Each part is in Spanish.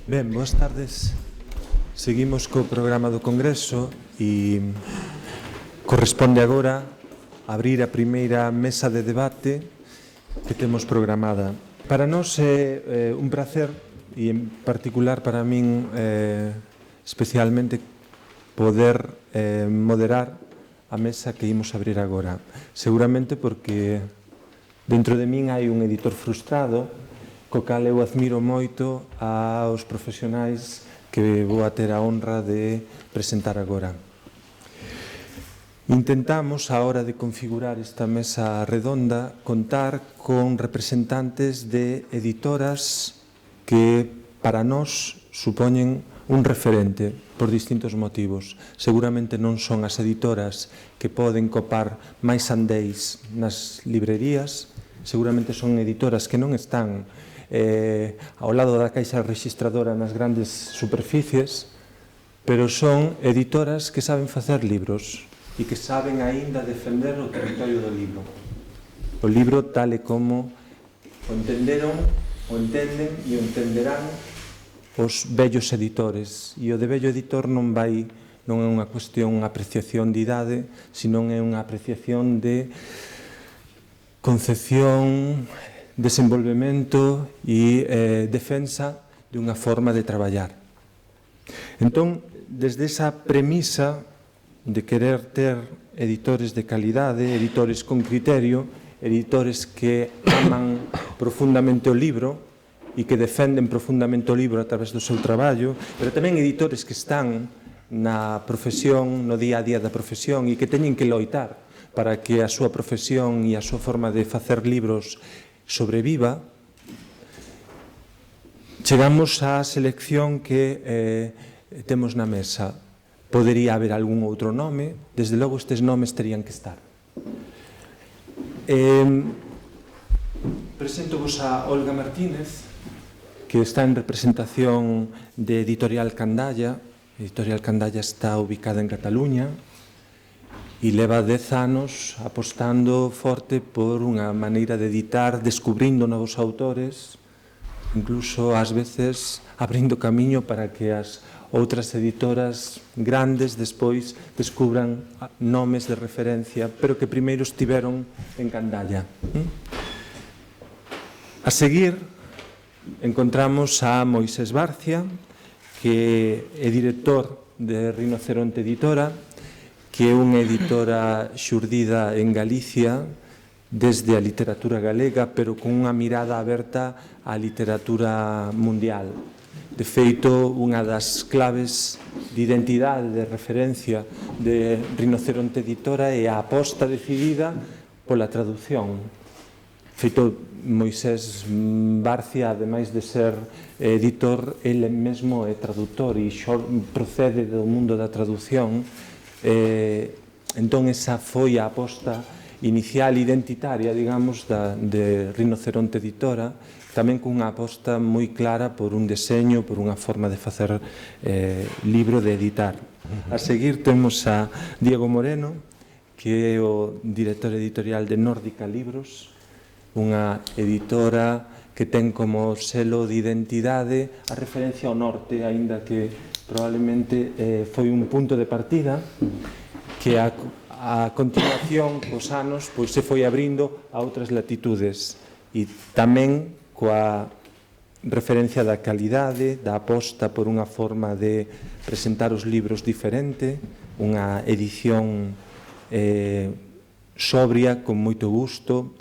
Ben, boas tardes. Seguimos co programa do Congreso e corresponde agora abrir a primeira mesa de debate que temos programada. Para nós é un placer e en particular para min especialmente poder moderar a mesa que imos abrir agora. Seguramente porque dentro de min hai un editor frustrado co cal eu admiro moito aos profesionais que vou a ter a honra de presentar agora. Intentamos, a hora de configurar esta mesa redonda, contar con representantes de editoras que para nós supoñen un referente por distintos motivos. Seguramente non son as editoras que poden copar máis andéis nas librerías, seguramente son editoras que non están ao lado da caixa registradora nas grandes superficies, pero son editoras que saben facer libros e que saben aínda defender o territorio do libro. O libro tal e como o entenderon, o entenden e o entenderán os vellos editores. E o de vello editor non é unha cuestión, unha apreciación de idade, senón é unha apreciación de concepción, desenvolvemento e defensa de unha forma de traballar. Entón, desde esa premisa de querer ter editores de calidade, editores con criterio, editores que aman profundamente o libro e que defenden profundamente o libro a través do seu traballo, pero tamén editores que están na profesión, no día a día da profesión e que teñen que loitar para que a súa profesión e a súa forma de facer libros sobreviva. Chegamos á selección que temos na mesa. Podería haber algún outro nome, desde logo estes nomes terían que estar. Preséntovos a Olga Martínez, que está en representación de Editorial Candalla. Editorial Candalla está ubicada en Cataluña e leva 10 anos apostando forte por unha maneira de editar, descubrindo novos autores, incluso ás veces abrindo camiño para que as outras editoras grandes despois descubran nomes de referencia, pero que primeiro estiveron en Candalla. A seguir encontramos a Moisés Barcia, que é director de Rinoceronte Editora, que é unha editora xurdida en Galicia desde a literatura galega, pero con unha mirada aberta á literatura mundial. De feito, unha das claves de identidade, de referencia de Rinoceronte Editora é a aposta decidida pola traducción. Feito, Moisés Barcia, ademais de ser editor, ele mesmo é traductor e procede do mundo da traducción. Entón, esa foi a aposta inicial identitaria, digamos, de Rinoceronte Editora, tamén cunha aposta moi clara por un deseño, por unha forma de facer libro, de editar. A seguir temos a Diego Moreno, que é o director editorial de Nórdica Libros, unha editora que ten como selo de identidade a referencia ao norte, aínda que probablemente foi un punto de partida que a continuación, cos anos, pois se foi abrindo a outras latitudes e tamén coa referencia da calidade, da aposta por unha forma de presentar os libros diferente, unha edición sobria, con moito gusto,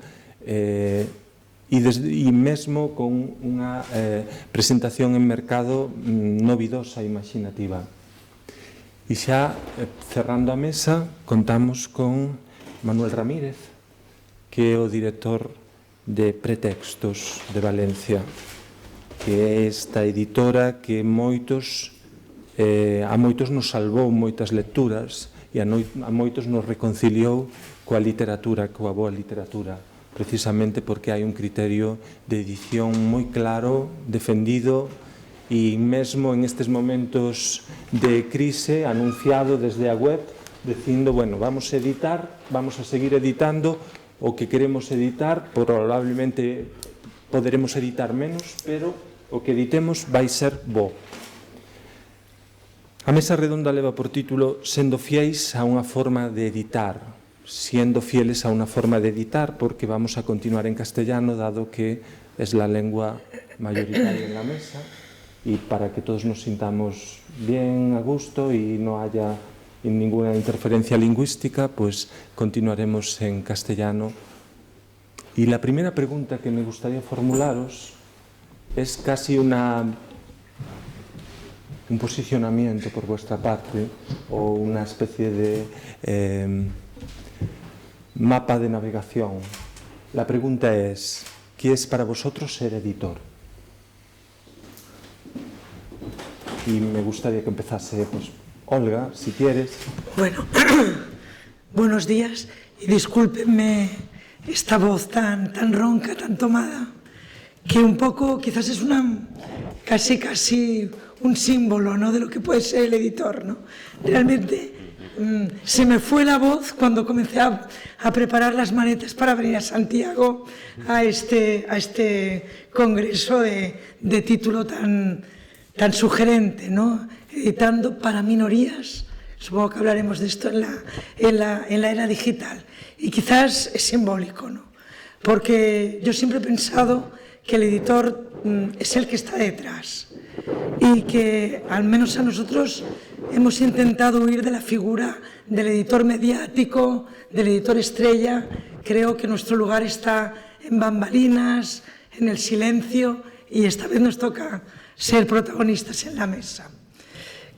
e mesmo con unha presentación en mercado novidosa e imaginativa. E xa, cerrando a mesa, contamos con Manuel Ramírez, que é o director de Pretextos de Valencia, que é esta editora que a moitos nos salvou moitas lecturas e a moitos nos reconciliou coa literatura, coa boa literatura, precisamente porque hai un criterio de edición moi claro, defendido e mesmo en estes momentos de crise anunciado desde a web, dicindo, bueno, vamos a editar, vamos a seguir editando o que queremos editar, probablemente poderemos editar menos, pero o que editemos vai ser bo. A mesa redonda leva por título Sendo fiéis a unha forma de editar, siendo fieles a una forma de editar, porque vamos a continuar en castellano, dado que es la lengua mayoritaria en la mesa, y para que todos nos sintamos bien, a gusto, y no haya ninguna interferencia lingüística, pues continuaremos en castellano. Y la primera pregunta que me gustaría formularos es casi un posicionamiento por vuestra parte, o una especie de mapa de navegación. La pregunta es, ¿qué es para vosotros ser editor? Y me gustaría que empezase, pues, Olga, si quieres. Bueno, buenos días, y discúlpenme esta voz tan ronca, tan tomada, que un poco quizás es casi un símbolo, ¿no?, de lo que puede ser el editor, ¿no? Realmente se me fue la voz cuando comencé a preparar las maletas para venir a Santiago a este congreso de título tan sugerente, ¿no? Editando para minorías. Supongo que hablaremos de esto en la era digital. Y quizás es simbólico, ¿no? Porque yo siempre he pensado que el editor es el que está detrás, y que al menos a nosotros hemos intentado huir de la figura del editor mediático, del editor estrella. Creo que nuestro lugar está en bambalinas, en el silencio, y esta vez nos toca ser protagonistas en la mesa.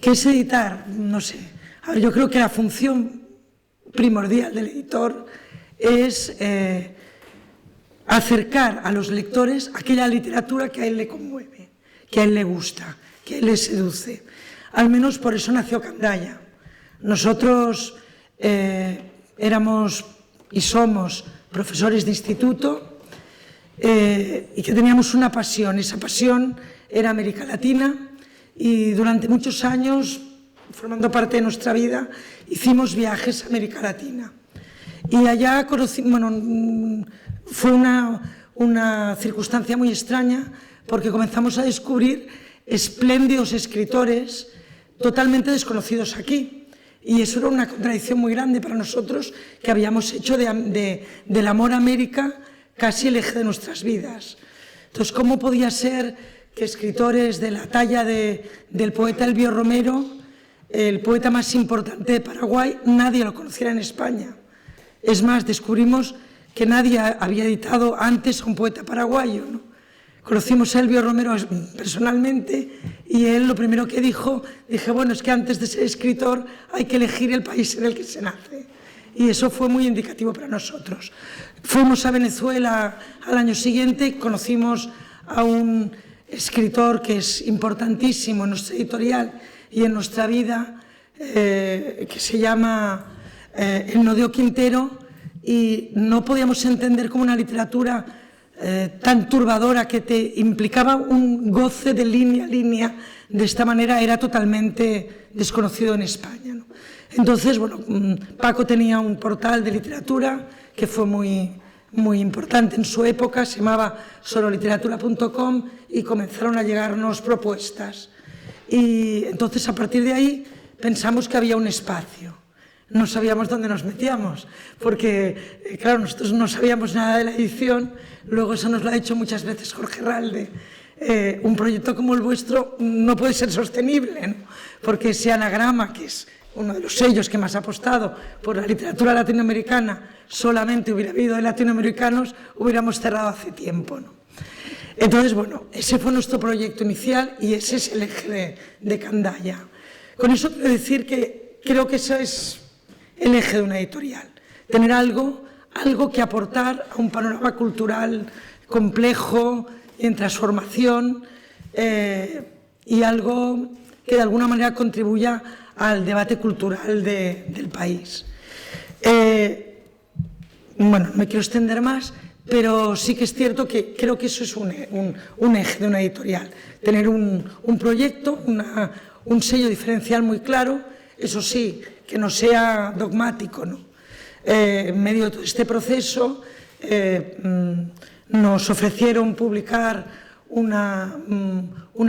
¿Qué es editar? No sé. A ver, yo creo que la función primordial del editor es acercar a los lectores aquella literatura que a él le conmueve, que a él le gusta, que a él le seduce. Al menos por eso nació Candaya. Nosotros éramos y somos profesores de instituto y que teníamos una pasión. Esa pasión era América Latina, y durante muchos años, formando parte de nuestra vida, hicimos viajes a América Latina. Y allá fue una circunstancia muy extraña, porque comenzamos a descubrir espléndidos escritores totalmente desconocidos aquí. Y eso era una contradicción muy grande para nosotros, que habíamos hecho del amor a América casi el eje de nuestras vidas. Entonces, ¿cómo podía ser que escritores de la talla del poeta Elbio Romero, el poeta más importante de Paraguay, nadie lo conociera en España? Es más, descubrimos que nadie había editado antes a un poeta paraguayo, ¿no? Conocimos a Elbio Romero personalmente, y él lo primero que dije, bueno, es que antes de ser escritor hay que elegir el país en el que se nace. Y eso fue muy indicativo para nosotros. Fuimos a Venezuela al año siguiente, conocimos a un escritor que es importantísimo en nuestra editorial y en nuestra vida, que se llama Elnodio Quintero, y no podíamos entender cómo una literatura tan turbadora, que te implicaba un goce de línea a línea de esta manera, era totalmente desconocido en España, ¿no? Entonces, bueno, Paco tenía un portal de literatura que fue muy importante en su época, se llamaba sololiteratura.com, y comenzaron a llegarnos propuestas. Y entonces, a partir de ahí, pensamos que había un espacio. No sabíamos dónde nos metíamos, porque, claro, nosotros no sabíamos nada de la edición. Luego eso nos lo ha dicho muchas veces Jorge Ralde. Un proyecto como el vuestro no puede ser sostenible, ¿no? Porque ese anagrama, que es uno de los sellos que más ha apostado por la literatura latinoamericana, solamente hubiera habido de latinoamericanos, hubiéramos cerrado hace tiempo, ¿no? Entonces, bueno, ese fue nuestro proyecto inicial, y ese es el eje de Candaya. Con eso quiero decir que creo que ese es el eje de una editorial: tener algo que aportar a un panorama cultural complejo y en transformación, y algo que de alguna manera contribuya al debate cultural del país. Bueno, no me quiero extender más, pero sí que es cierto que creo que eso es un eje de una editorial: tener un proyecto, un sello diferencial muy claro, eso sí, que no sea dogmático, ¿no? En medio de todo este proceso nos ofrecieron publicar una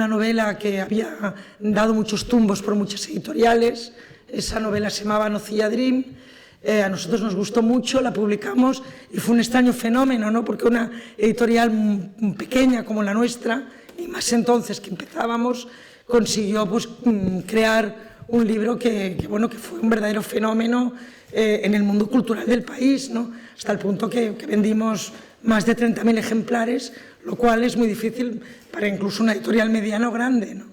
novela que había dado muchos tumbos por muchas editoriales. Esa novela se llamaba Nocilla Dream. A nosotros nos gustó mucho, la publicamos y fue un extraño fenómeno, ¿no? Porque una editorial pequeña como la nuestra, y más entonces que empezábamos, consiguió pues, crear un libro que fue un verdadero fenómeno en el mundo cultural del país, ¿no? Hasta el punto que vendimos más de 30.000 ejemplares, lo cual es muy difícil para incluso una editorial mediana o grande, ¿no?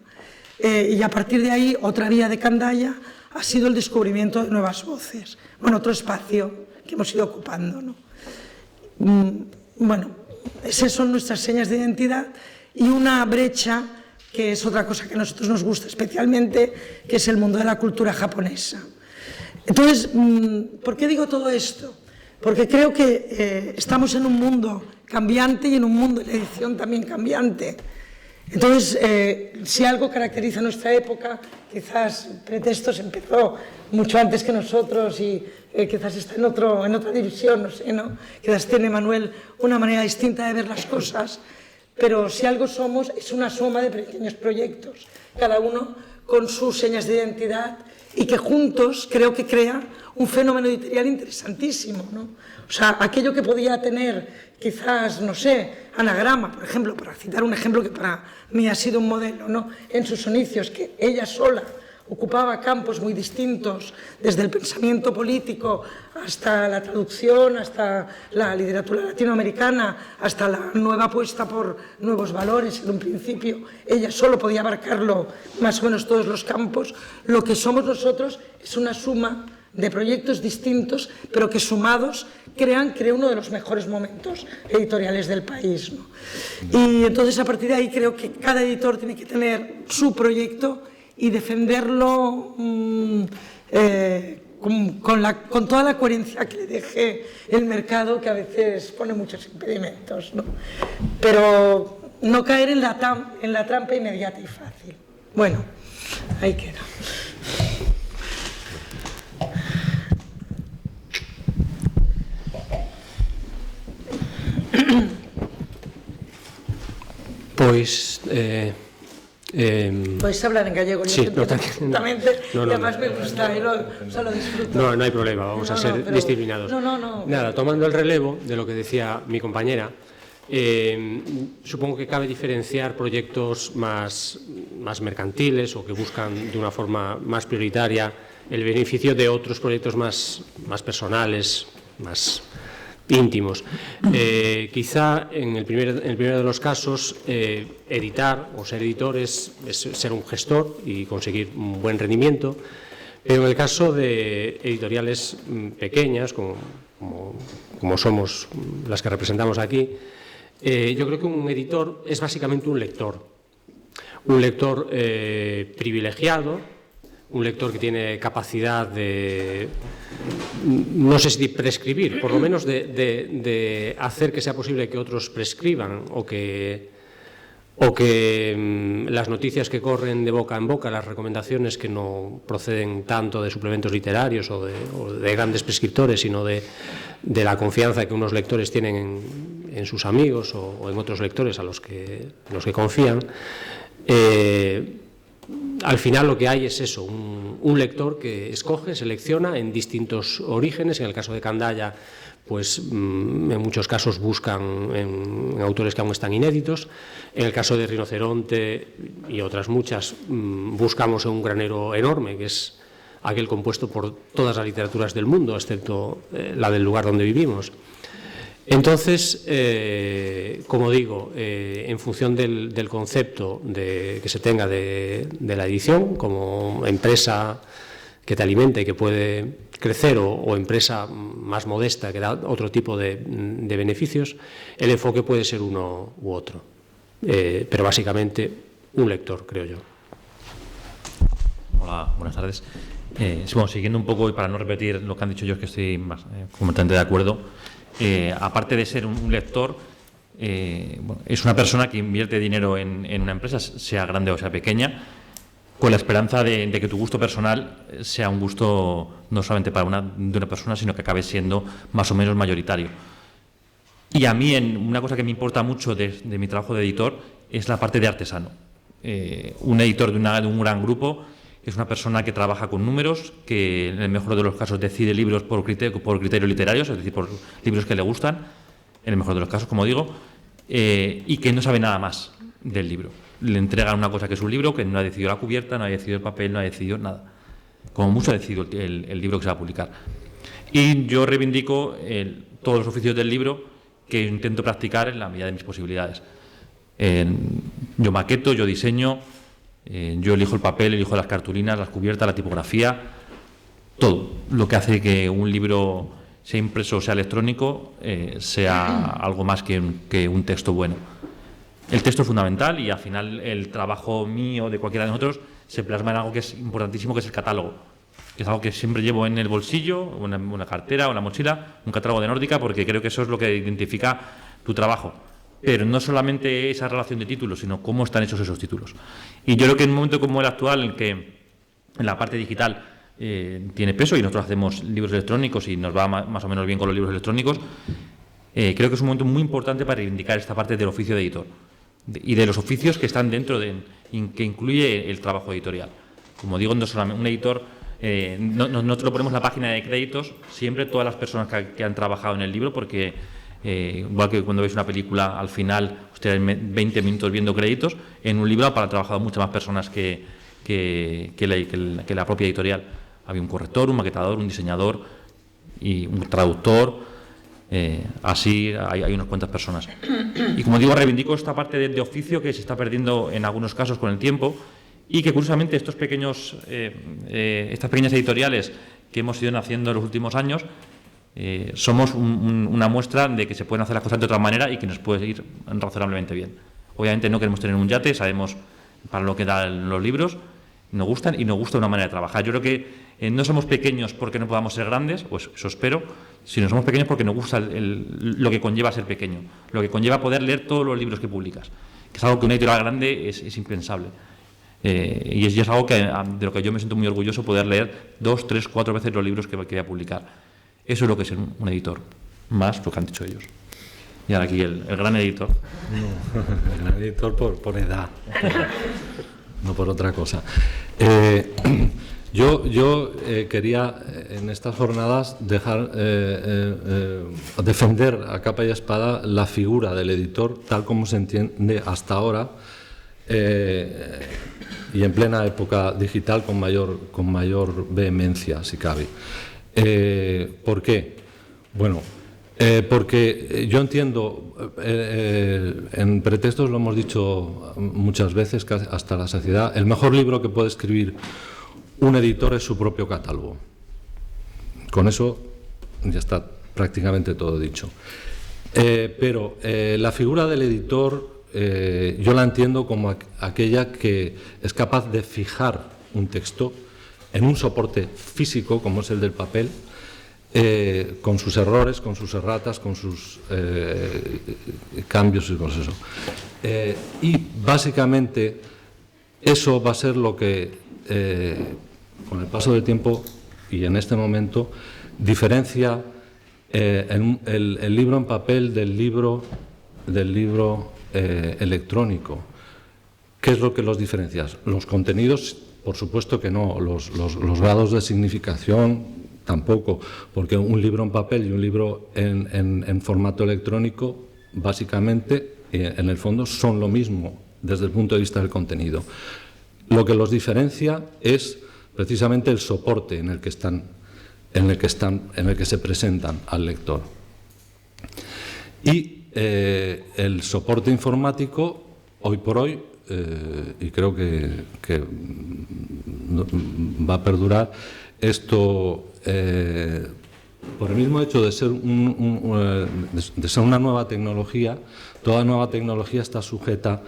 Y a partir de ahí, otra vía de Candaya ha sido el descubrimiento de nuevas voces. Bueno, otro espacio que hemos ido ocupando, ¿no? Bueno, esas son nuestras señas de identidad y una brecha, que es otra cosa que a nosotros nos gusta especialmente, que es el mundo de la cultura japonesa. Entonces, ¿por qué digo todo esto? Porque creo que estamos en un mundo cambiante y en un mundo de la edición también cambiante. Entonces, si algo caracteriza nuestra época, quizás Pretextos empezó mucho antes que nosotros y quizás está en otra división, no sé, ¿no? Quizás tiene Manuel una manera distinta de ver las cosas, pero si algo somos es una suma de pequeños proyectos, cada uno con sus señas de identidad y que juntos creo que crea un fenómeno editorial interesantísimo, ¿no? O sea, aquello que podía tener quizás, no sé, Anagrama, por ejemplo, para citar un ejemplo que para mí ha sido un modelo, ¿no? En sus inicios, que ella sola ocupaba campos muy distintos, desde el pensamiento político hasta la traducción, hasta la literatura latinoamericana, hasta la nueva apuesta por nuevos valores. En un principio, ella solo podía abarcarlo más o menos todos los campos. Lo que somos nosotros es una suma de proyectos distintos, pero que sumados crean uno de los mejores momentos editoriales del país, ¿no? Y entonces, a partir de ahí, creo que cada editor tiene que tener su proyecto y defenderlo con toda la coherencia que le deje el mercado, que a veces pone muchos impedimentos, ¿no? Pero no caer en la trampa inmediata y fácil. Bueno, ahí queda. Pois Podéis hablar en gallego, yo sí, entiendo perfectamente, y además me gusta, lo disfruto. No hay problema, vamos a ser disciplinados. No. Nada, tomando el relevo de lo que decía mi compañera, supongo que cabe diferenciar proyectos más mercantiles o que buscan de una forma más prioritaria el beneficio de otros proyectos más personales, más íntimos. Quizá en el primero de los casos, editar o ser editor es ser un gestor y conseguir un buen rendimiento, pero en el caso de editoriales pequeñas, como somos las que representamos aquí, yo creo que un editor es básicamente un lector privilegiado, un lector que tiene capacidad de, no sé si prescribir, por lo menos de hacer que sea posible que otros prescriban o que las noticias que corren de boca en boca, las recomendaciones que no proceden tanto de suplementos literarios o de grandes prescriptores, sino de la confianza que unos lectores tienen en sus amigos o en otros lectores a los que confían. Al final lo que hay es eso, un lector que escoge, selecciona en distintos orígenes. En el caso de Candaya, pues en muchos casos buscan en autores que aún están inéditos. En el caso de Rinoceronte y otras muchas, buscamos en un granero enorme, que es aquel compuesto por todas las literaturas del mundo, excepto la del lugar donde vivimos. Entonces, como digo, en función del concepto que se tenga de la edición, como empresa que te alimenta y que puede crecer o empresa más modesta que da otro tipo de beneficios, el enfoque puede ser uno u otro. Pero básicamente un lector, creo yo. Hola, buenas tardes. Bueno, siguiendo un poco y para no repetir lo que han dicho ellos, que estoy completamente de acuerdo. Aparte de ser un lector, es una persona que invierte dinero en una empresa, sea grande o sea pequeña, con la esperanza de que tu gusto personal sea un gusto no solamente de una persona, sino que acabe siendo más o menos mayoritario. Y a mí, una cosa que me importa mucho de mi trabajo de editor es la parte de artesano. Un editor de un gran grupo es una persona que trabaja con números, que en el mejor de los casos decide libros por criterios literarios, es decir, por libros que le gustan, en el mejor de los casos, como digo, y que no sabe nada más del libro. Le entregan una cosa que es un libro, que no ha decidido la cubierta, no ha decidido el papel, no ha decidido nada. Como mucho ha decidido el libro que se va a publicar. Y yo reivindico todos los oficios del libro que intento practicar en la medida de mis posibilidades. Yo maqueto, yo diseño, yo elijo el papel, elijo las cartulinas, las cubiertas, la tipografía, todo lo que hace que un libro, sea impreso o sea electrónico, sea algo más que un texto bueno. El texto es fundamental y al final el trabajo mío, de cualquiera de nosotros, se plasma en algo que es importantísimo, que es el catálogo, que es algo que siempre llevo en el bolsillo, una cartera o una mochila, un catálogo de Nórdica, porque creo que eso es lo que identifica tu trabajo. Pero no solamente esa relación de títulos, sino cómo están hechos esos títulos. Y yo creo que en un momento como el actual, en que en la parte digital tiene peso y nosotros hacemos libros electrónicos y nos va más o menos bien con los libros electrónicos, creo que es un momento muy importante para reivindicar esta parte del oficio de editor y de los oficios que están dentro que incluye el trabajo editorial. Como digo, no solamente un editor, nosotros ponemos la página de créditos, siempre todas las personas que han trabajado en el libro, porque igual que cuando veis una película, al final ustedes 20 minutos viendo créditos, en un libro han trabajado muchas más personas que la propia editorial. Había un corrector, un maquetador, un diseñador y un traductor. Así hay unas cuantas personas. Y como digo, reivindico esta parte de oficio que se está perdiendo en algunos casos con el tiempo, y que curiosamente estas pequeñas editoriales que hemos ido haciendo en los últimos años, somos una muestra de que se pueden hacer las cosas de otra manera y que nos puede ir razonablemente bien. Obviamente no queremos tener un yate, sabemos para lo que dan los libros, nos gustan y nos gusta una manera de trabajar. Yo creo que no somos pequeños porque no podamos ser grandes, pues eso espero, sino somos pequeños porque nos gusta lo que conlleva ser pequeño, lo que conlleva poder leer todos los libros que publicas, que es algo que una editorial grande es impensable. Y es algo de lo que yo me siento muy orgulloso, poder leer 2, 3, 4 veces los libros que voy a publicar. Eso es lo que es un editor, más lo que han dicho ellos. Y ahora aquí el gran editor. No, el gran editor por edad, no por otra cosa. Yo quería en estas jornadas defender a capa y espada la figura del editor tal como se entiende hasta ahora, y en plena época digital con mayor vehemencia, si cabe. ¿Por qué? Bueno, porque yo entiendo, en pretextos lo hemos dicho muchas veces, hasta la saciedad, el mejor libro que puede escribir un editor es su propio catálogo. Con eso ya está prácticamente todo dicho. Pero la figura del editor yo la entiendo como aquella que es capaz de fijar un texto en un soporte físico, como es el del papel, con sus errores, con sus erratas, con sus cambios y cosas eso. Y básicamente eso va a ser lo que, con el paso del tiempo y en este momento, diferencia el libro en papel del libro electrónico. ¿Qué es lo que los diferencia? Los contenidos, por supuesto que no, los grados de significación tampoco, porque un libro en papel y un libro en formato electrónico, básicamente, en el fondo, son lo mismo desde el punto de vista del contenido. Lo que los diferencia es precisamente el soporte en el que se presentan al lector. Y el soporte informático, hoy por hoy, y creo que va a perdurar, esto, por el mismo hecho de ser una nueva tecnología, toda nueva tecnología está sujeta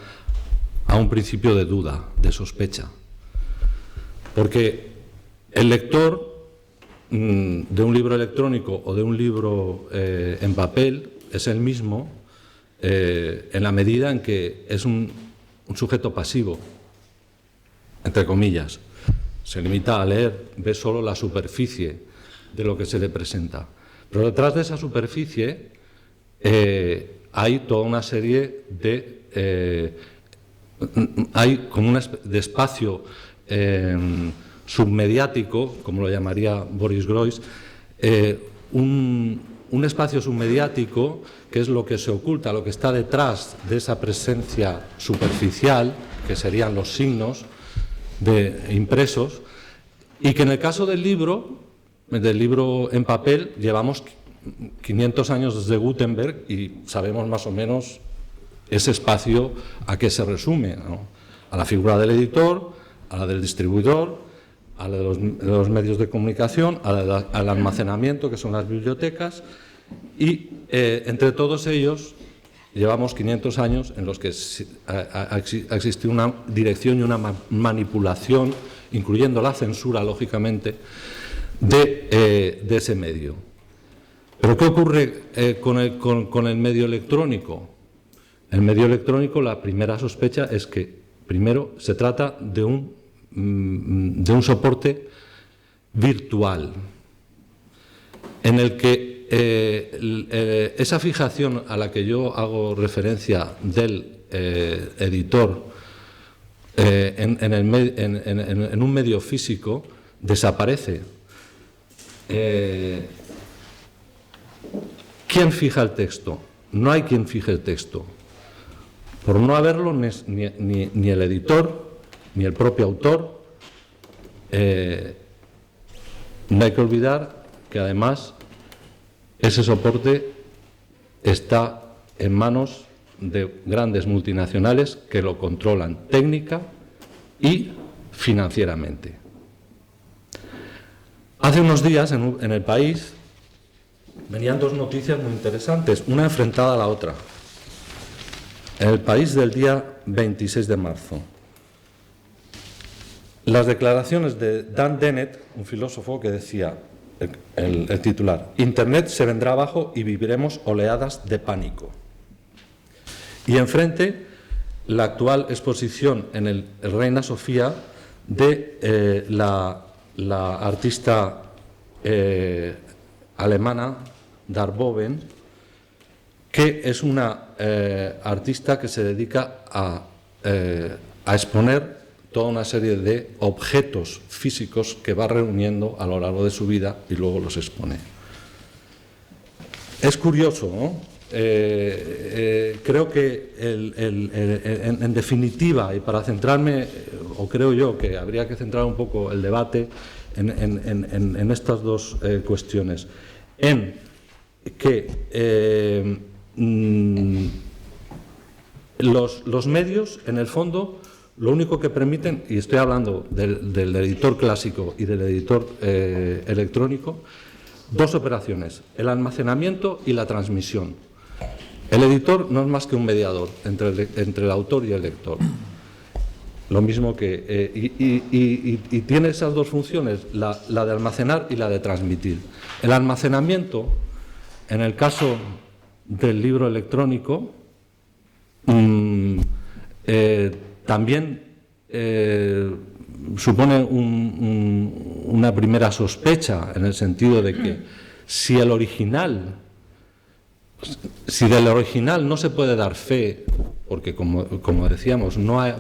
a un principio de duda, de sospecha. Porque el lector de un libro electrónico o de un libro en papel es el mismo en la medida en que es un sujeto pasivo, entre comillas. Se limita a leer, ve solo la superficie de lo que se le presenta. Pero detrás de esa superficie hay toda una serie de hay como una especie de espacio submediático, como lo llamaría Boris Groys, un espacio submediático que es lo que se oculta, lo que está detrás de esa presencia superficial, que serían los signos impresos, y que en el caso del libro en papel, llevamos 500 años desde Gutenberg y sabemos más o menos ese espacio a qué se resume, ¿no? A la figura del editor, a la del distribuidor, a la de los medios de comunicación, al almacenamiento, que son las bibliotecas, y entre todos ellos llevamos 500 años en los que ha existido una dirección y una manipulación, incluyendo la censura, lógicamente, de ese medio. ¿Pero qué ocurre con el medio electrónico? El medio electrónico, la primera sospecha es que, primero, se trata de un soporte virtual, en el que esa fijación a la que yo hago referencia del editor en un medio físico desaparece. ¿Quién fija el texto? No hay quien fije el texto. Por no haberlo, ni el editor, ni el propio autor. No hay que olvidar que además ese soporte está en manos de grandes multinacionales que lo controlan técnica y financieramente. Hace unos días en El País venían dos noticias muy interesantes, una enfrentada a la otra. En El País del día 26 de marzo. Las declaraciones de Dan Dennett, un filósofo, que decía, el titular, Internet se vendrá abajo y viviremos oleadas de pánico. Y enfrente, la actual exposición en el Reina Sofía de la artista alemana Darboven, que es una artista que se dedica a exponer toda una serie de objetos físicos que va reuniendo a lo largo de su vida y luego los expone. Es curioso, ¿no? Creo que en definitiva, y para centrarme, o creo yo que habría que centrar un poco el debate en estas dos cuestiones, en que los medios, en el fondo, lo único que permiten, y estoy hablando del editor clásico y del editor electrónico, dos operaciones, el almacenamiento y la transmisión. El editor no es más que un mediador entre el autor y el lector. Lo mismo que... y tiene esas dos funciones, la de almacenar y la de transmitir. El almacenamiento, en el caso del libro electrónico, también supone una primera sospecha, en el sentido de que si del original no se puede dar fe, porque como decíamos, no hay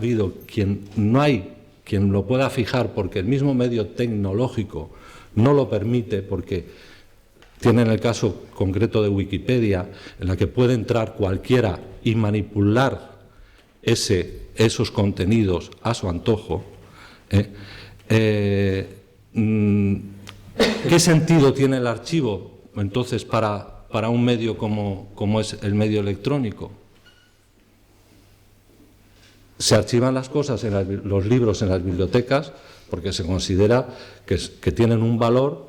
quien lo pueda fijar, porque el mismo medio tecnológico no lo permite, porque tienen el caso concreto de Wikipedia, en la que puede entrar cualquiera y manipular esos contenidos a su antojo. ¿Qué sentido tiene el archivo entonces para un medio como es el medio electrónico? Se archivan las cosas, los libros en las bibliotecas, porque se considera que tienen un valor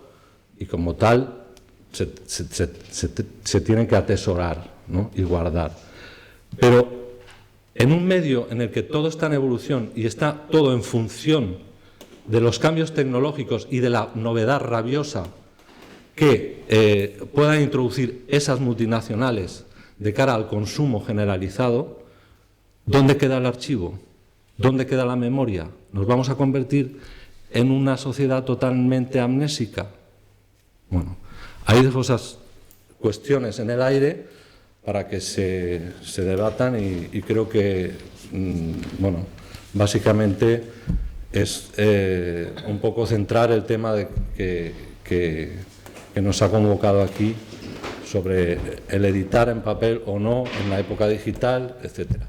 y como tal se tienen que atesorar, ¿no? Y guardar. Pero en un medio en el que todo está en evolución y está todo en función de los cambios tecnológicos y de la novedad rabiosa que puedan introducir esas multinacionales de cara al consumo generalizado, ¿dónde queda el archivo? ¿Dónde queda la memoria? ¿Nos vamos a convertir en una sociedad totalmente amnésica? Bueno, hay esas cuestiones en el aire se debatan y creo que, bueno, básicamente es un poco centrar el tema que nos ha convocado aquí sobre el editar en papel o no en la época digital, etcétera.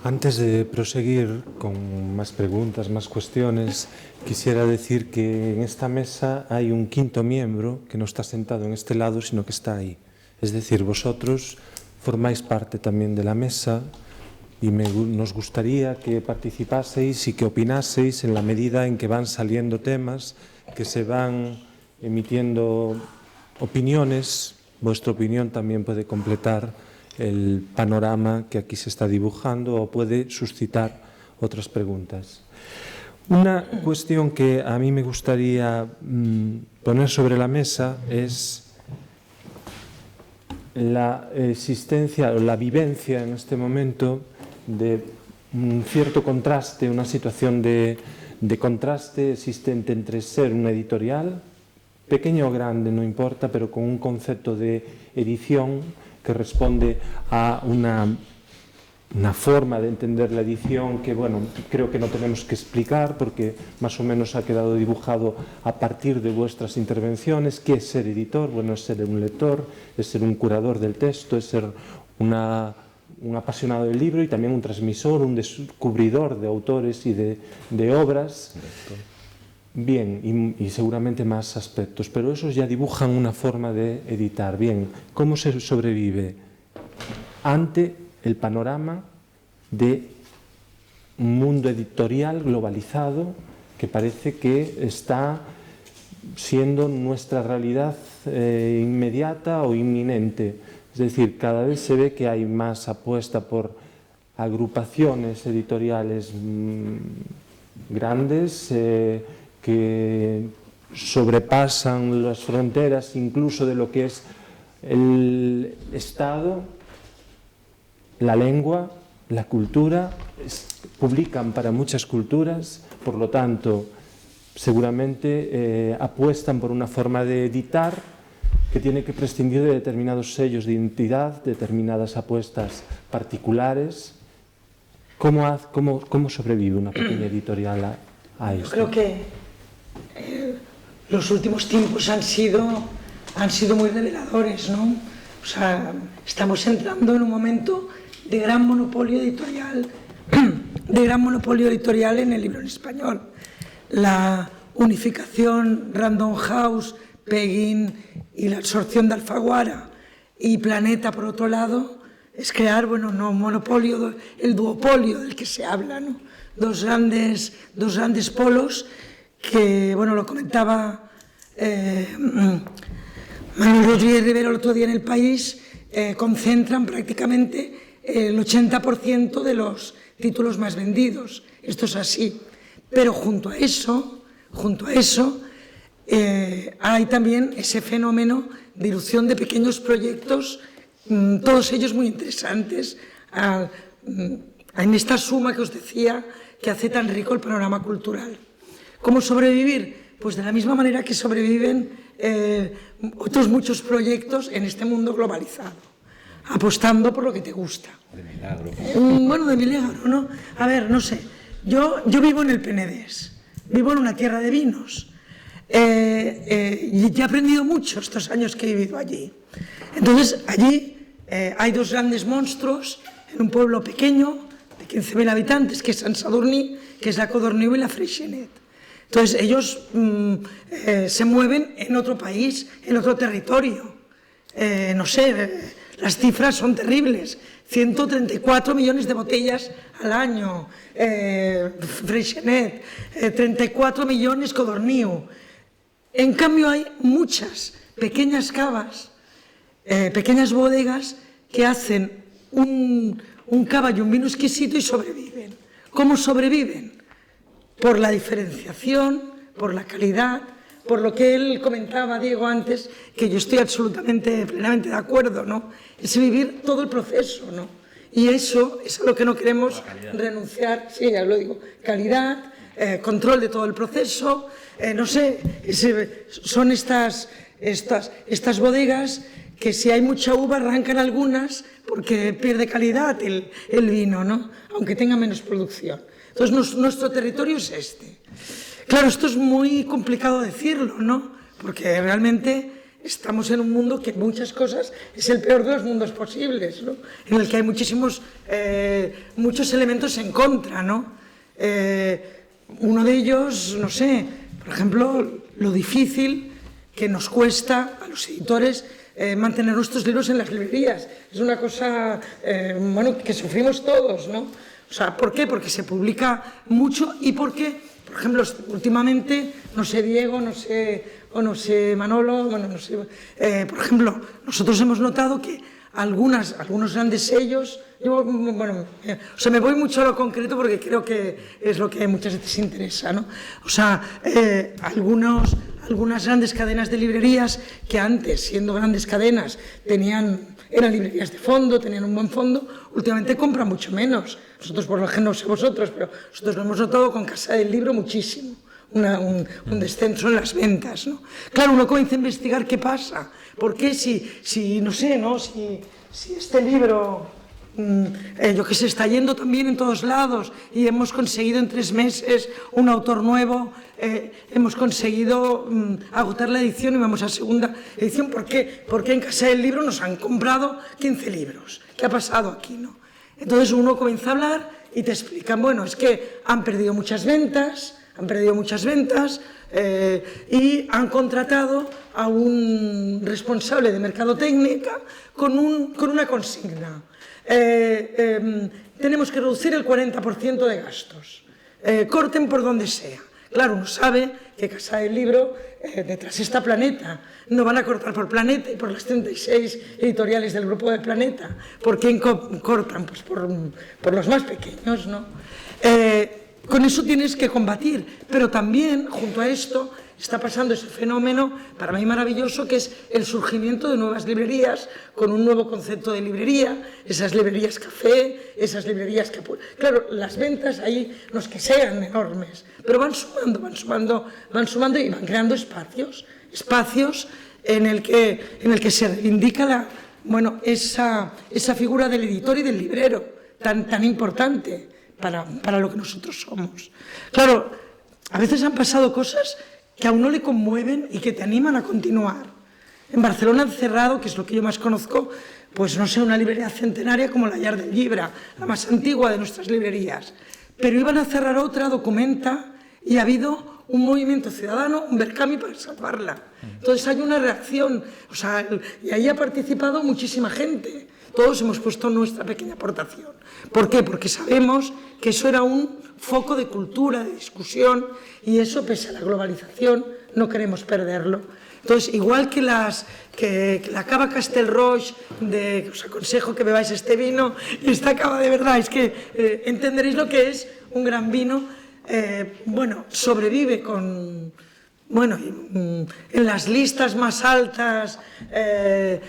Antes de proseguir con más preguntas, más cuestiones, quisiera decir que en esta mesa hay un quinto miembro que no está sentado en este lado, sino que está ahí. Es decir, vosotros formáis parte también de la mesa y nos gustaría que participaseis y que opinaseis en la medida en que van saliendo temas, que se van emitiendo opiniones. Vuestra opinión también puede completar el panorama que aquí se está dibujando o puede suscitar otras preguntas. Una cuestión que a mí me gustaría poner sobre la mesa es la existencia o la vivencia en este momento de un cierto contraste, una situación de contraste existente entre ser una editorial, pequeño o grande, no importa, pero con un concepto de edición que responde a una forma de entender la edición que, bueno, creo que no tenemos que explicar porque más o menos ha quedado dibujado a partir de vuestras intervenciones. ¿Qué es ser editor? Bueno, es ser un lector, es ser un curador del texto, es ser un apasionado del libro y también un transmisor, un descubridor de autores y de obras. Bien, y seguramente más aspectos, pero esos ya dibujan una forma de editar. Bien, ¿cómo se sobrevive ante el panorama de un mundo editorial globalizado que parece que está siendo nuestra realidad inmediata o inminente? Es decir, cada vez se ve que hay más apuesta por agrupaciones editoriales grandes, que sobrepasan las fronteras incluso de lo que es el Estado, la lengua, la cultura, publican para muchas culturas, por lo tanto, seguramente apuestan por una forma de editar que tiene que prescindir de determinados sellos de identidad, determinadas apuestas particulares. ¿Cómo sobrevive una pequeña editorial a esto? Yo creo que los últimos tiempos han sido muy reveladores, ¿no? O sea, estamos entrando en un momento de gran monopolio editorial, en el libro en español. La unificación Random House, Penguin y la absorción de Alfaguara y Planeta, por otro lado, es crear, bueno, no monopolio, el duopolio del que se habla, ¿no? Dos grandes polos que, bueno, lo comentaba Manuel Rodríguez Rivero el otro día en El País, concentran prácticamente el 80% de los títulos más vendidos. Esto es así. Pero junto a eso hay también ese fenómeno de irrupción de pequeños proyectos, todos ellos muy interesantes, en esta suma que os decía que hace tan rico el panorama cultural. ¿Cómo sobrevivir? Pues de la misma manera que sobreviven otros muchos proyectos en este mundo globalizado, apostando por lo que te gusta. De milagro. Bueno, de milagro, ¿no? A ver, no sé, yo vivo en el Penedés, vivo en una tierra de vinos y he aprendido mucho estos años que he vivido allí. Entonces, allí hay dos grandes monstruos en un pueblo pequeño de 15.000 habitantes, que es Sant Sadurní, que es la Codorniu y la Freixenet. Entonces, ellos se mueven en otro país, en otro territorio. No sé, las cifras son terribles. 134 millones de botellas al año, Freixenet, 34 millones Codorniu. En cambio, hay muchas pequeñas cavas, pequeñas bodegas que hacen un cava y un vino exquisito y sobreviven. ¿Cómo sobreviven? Por la diferenciación, por la calidad, por lo que él comentaba, Diego, antes, que yo estoy absolutamente, plenamente de acuerdo, ¿no? Es vivir todo el proceso, ¿no? Y eso es a lo que no queremos renunciar, sí, ya lo digo, calidad, control de todo el proceso, no sé, son estas bodegas que si hay mucha uva arrancan algunas porque pierde calidad el vino, ¿no? Aunque tenga menos producción. Entonces, nuestro territorio es este. Claro, esto es muy complicado decirlo, ¿no? Porque realmente estamos en un mundo que en muchas cosas es el peor de los mundos posibles, ¿no? En el que hay muchos elementos en contra, ¿no? Uno de ellos, no sé, por ejemplo, lo difícil que nos cuesta a los editores mantener nuestros libros en las librerías. Es una cosa, bueno, que sufrimos todos, ¿no? O sea, ¿por qué? Porque se publica mucho y porque, por ejemplo, últimamente, no sé Diego, no sé Manolo, bueno, no sé, por ejemplo, nosotros hemos notado que algunos grandes sellos, o sea, me voy mucho a lo concreto porque creo que es lo que muchas veces interesa, ¿no? O sea, algunas grandes cadenas de librerías que antes, siendo grandes cadenas, eran librerías de fondo, tenían un buen fondo, últimamente compran mucho menos. Nosotros, por lo general, no sé vosotros, pero nosotros lo hemos notado con Casa del Libro muchísimo, un descenso en las ventas, ¿no? Claro, uno comienza a investigar qué pasa, por qué si no sé, ¿no? Si este libro, yo que sé, está yendo también en todos lados y hemos conseguido en 3 meses un autor nuevo, hemos conseguido agotar la edición y vamos a segunda edición. ¿Por qué? Porque en Casa del Libro nos han comprado 15 libros. ¿Qué ha pasado aquí, no? Entonces uno comienza a hablar y te explican, bueno, es que han perdido muchas ventas y han contratado a un responsable de mercadotecnia con una consigna. Tenemos que reducir el 40% de gastos. Corten por donde sea. Claro, uno sabe que Casa del Libro, detrás está Planeta. No van a cortar por Planeta y por las 36 editoriales del grupo de Planeta. ¿Por quién cortan? Pues por los más pequeños, ¿no? Con eso tienes que combatir, pero también, junto a esto, está pasando ese fenómeno, para mí maravilloso, que es el surgimiento de nuevas librerías, con un nuevo concepto de librería, esas librerías café, esas librerías que... Claro, las ventas ahí no es que sean enormes, pero van sumando y van creando espacios en el que se reivindica esa figura del editor y del librero, tan importante para lo que nosotros somos. Claro, a veces han pasado cosas que a uno le conmueven y que te animan a continuar. En Barcelona han cerrado, que es lo que yo más conozco, pues no sé, una librería centenaria como la Llar del Llibre, la más antigua de nuestras librerías. Pero iban a cerrar otra, Documenta, y ha habido un movimiento ciudadano, un Verkami, para salvarla. Entonces hay una reacción, o sea, y ahí ha participado muchísima gente. Todos hemos puesto nuestra pequeña aportación. ¿Por qué? Porque sabemos que eso era un foco de cultura, de discusión, y eso, pese a la globalización, no queremos perderlo. Entonces, igual que la cava Castelroig, os aconsejo que bebáis este vino, y esta cava de verdad, es que entenderéis lo que es un gran vino, sobrevive en las listas más altas de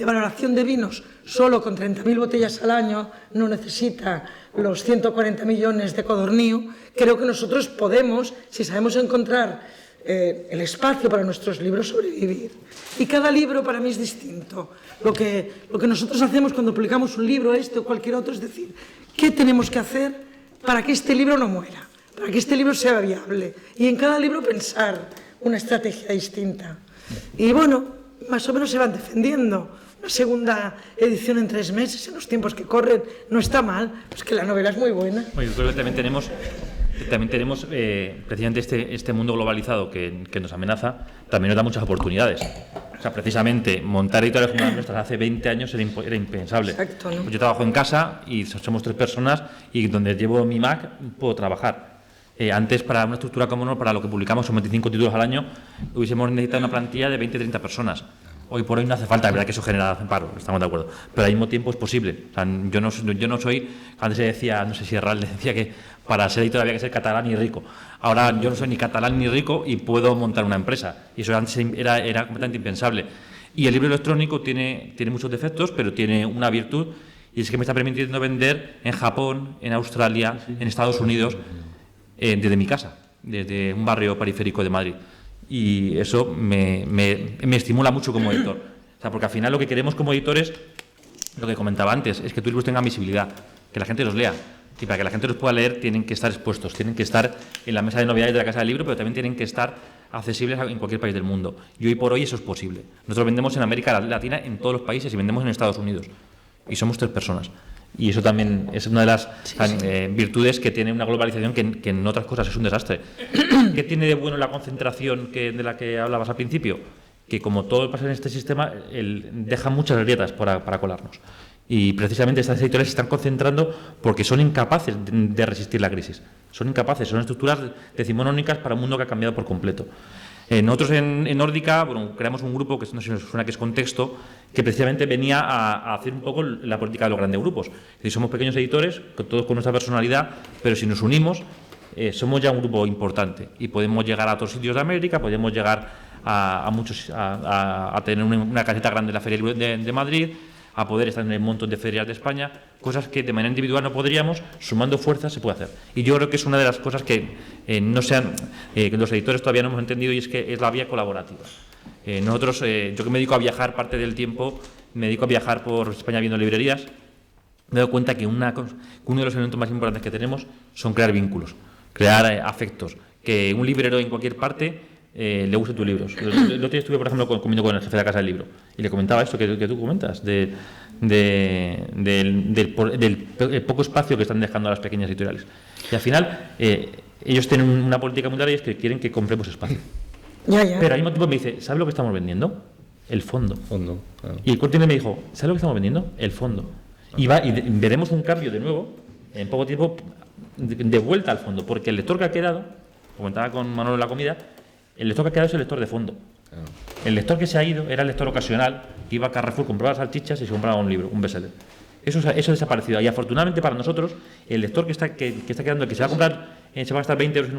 valoración de vinos, solo con 30.000 botellas al año, no necesita los 140 millones de Codorníu. Creo que nosotros podemos, si sabemos encontrar el espacio para nuestros libros, sobrevivir. Y cada libro para mí es distinto. Lo que nosotros hacemos cuando publicamos un libro, este o cualquier otro, es decir, ¿qué tenemos que hacer para que este libro no muera? Para que este libro sea viable. Y en cada libro pensar una estrategia distinta. Y bueno, más o menos se van defendiendo. Una segunda edición en 3 meses, en los tiempos que corren, no está mal, pues que la novela es muy buena. Bueno, yo creo que también tenemos precisamente este mundo globalizado que nos amenaza, también nos da muchas oportunidades. O sea, precisamente montar editoriales como las nuestras hace 20 años era impensable. Exacto, ¿no? Pues yo trabajo en casa y somos 3 personas y donde llevo mi Mac puedo trabajar. Antes, para una estructura como para lo que publicamos son 25 títulos al año, hubiésemos necesitado una plantilla de 20-30 personas. Hoy por hoy no hace falta, es verdad que eso genera paro, estamos de acuerdo, pero al mismo tiempo es posible. O sea, yo no soy, antes se decía, no sé si Herral decía que para ser editor había que ser catalán y rico. Ahora yo no soy ni catalán ni rico y puedo montar una empresa, y eso antes era completamente impensable. Y el libro electrónico tiene muchos defectos, pero tiene una virtud, y es que me está permitiendo vender en Japón, en Australia, en Estados Unidos, desde mi casa, desde un barrio periférico de Madrid. Y eso me estimula mucho como editor. sea, porque al final lo que queremos como editores, lo que comentaba antes, es que tus libros tengan visibilidad, que la gente los lea. Y para que la gente los pueda leer tienen que estar expuestos, tienen que estar en la mesa de novedades de la Casa del Libro, pero también tienen que estar accesibles en cualquier país del mundo. Y hoy por hoy eso es posible. Nosotros vendemos en América Latina, en todos los países, y vendemos en Estados Unidos. Y somos 3 personas. Y eso también es una de las virtudes que tiene una globalización que en otras cosas es un desastre. ¿Qué tiene de bueno la concentración de la que hablabas al principio? Que como todo pasa en este sistema, deja muchas grietas para colarnos. Y precisamente estas editoriales se están concentrando porque son incapaces de resistir la crisis. Son incapaces, son estructuras decimonónicas para un mundo que ha cambiado por completo. Nosotros en Nórdica, bueno, creamos un grupo que no sé si os suena, que es Contexto, que precisamente venía a hacer un poco la política de los grandes grupos. Es decir, somos pequeños editores, todos con nuestra personalidad, pero si nos unimos, somos ya un grupo importante y podemos llegar a otros sitios de América, podemos llegar a tener una caseta grande en la Feria de Madrid, a poder estar en el montón de ferias de España, cosas que de manera individual no podríamos, sumando fuerzas se puede hacer. Y yo creo que es una de las cosas que que los editores todavía no hemos entendido, y es que es la vía colaborativa. Nosotros, yo que me dedico a viajar parte del tiempo, me dedico a viajar por España viendo librerías, me doy cuenta que uno de los elementos más importantes que tenemos son crear vínculos, crear afectos, que un librero en cualquier parte le guste tus libros. El otro día estuve, por ejemplo, comiendo con el jefe de la Casa del Libro y le comentaba esto que tú comentas, del poco espacio que están dejando a las pequeñas editoriales. Y al final, ellos tienen una política muy clara, y es que quieren que compremos espacio. Ya. Pero al mismo tiempo me dice, ¿sabes lo que estamos vendiendo? El fondo. Claro. Y el Corte Inglés me dijo, ¿sabes lo que estamos vendiendo? El fondo. Y veremos un cambio de nuevo, en poco tiempo, de vuelta al fondo, porque el lector que ha quedado, comentaba con Manolo en la comida, el lector que ha quedado es el lector de fondo. Claro. El lector que se ha ido era el lector ocasional, que iba a Carrefour, compraba salchichas y se compraba un libro, un bestseller. Eso ha desaparecido. Y afortunadamente para nosotros, el lector que está quedando, el que se va a comprar, se va a gastar 20 euros en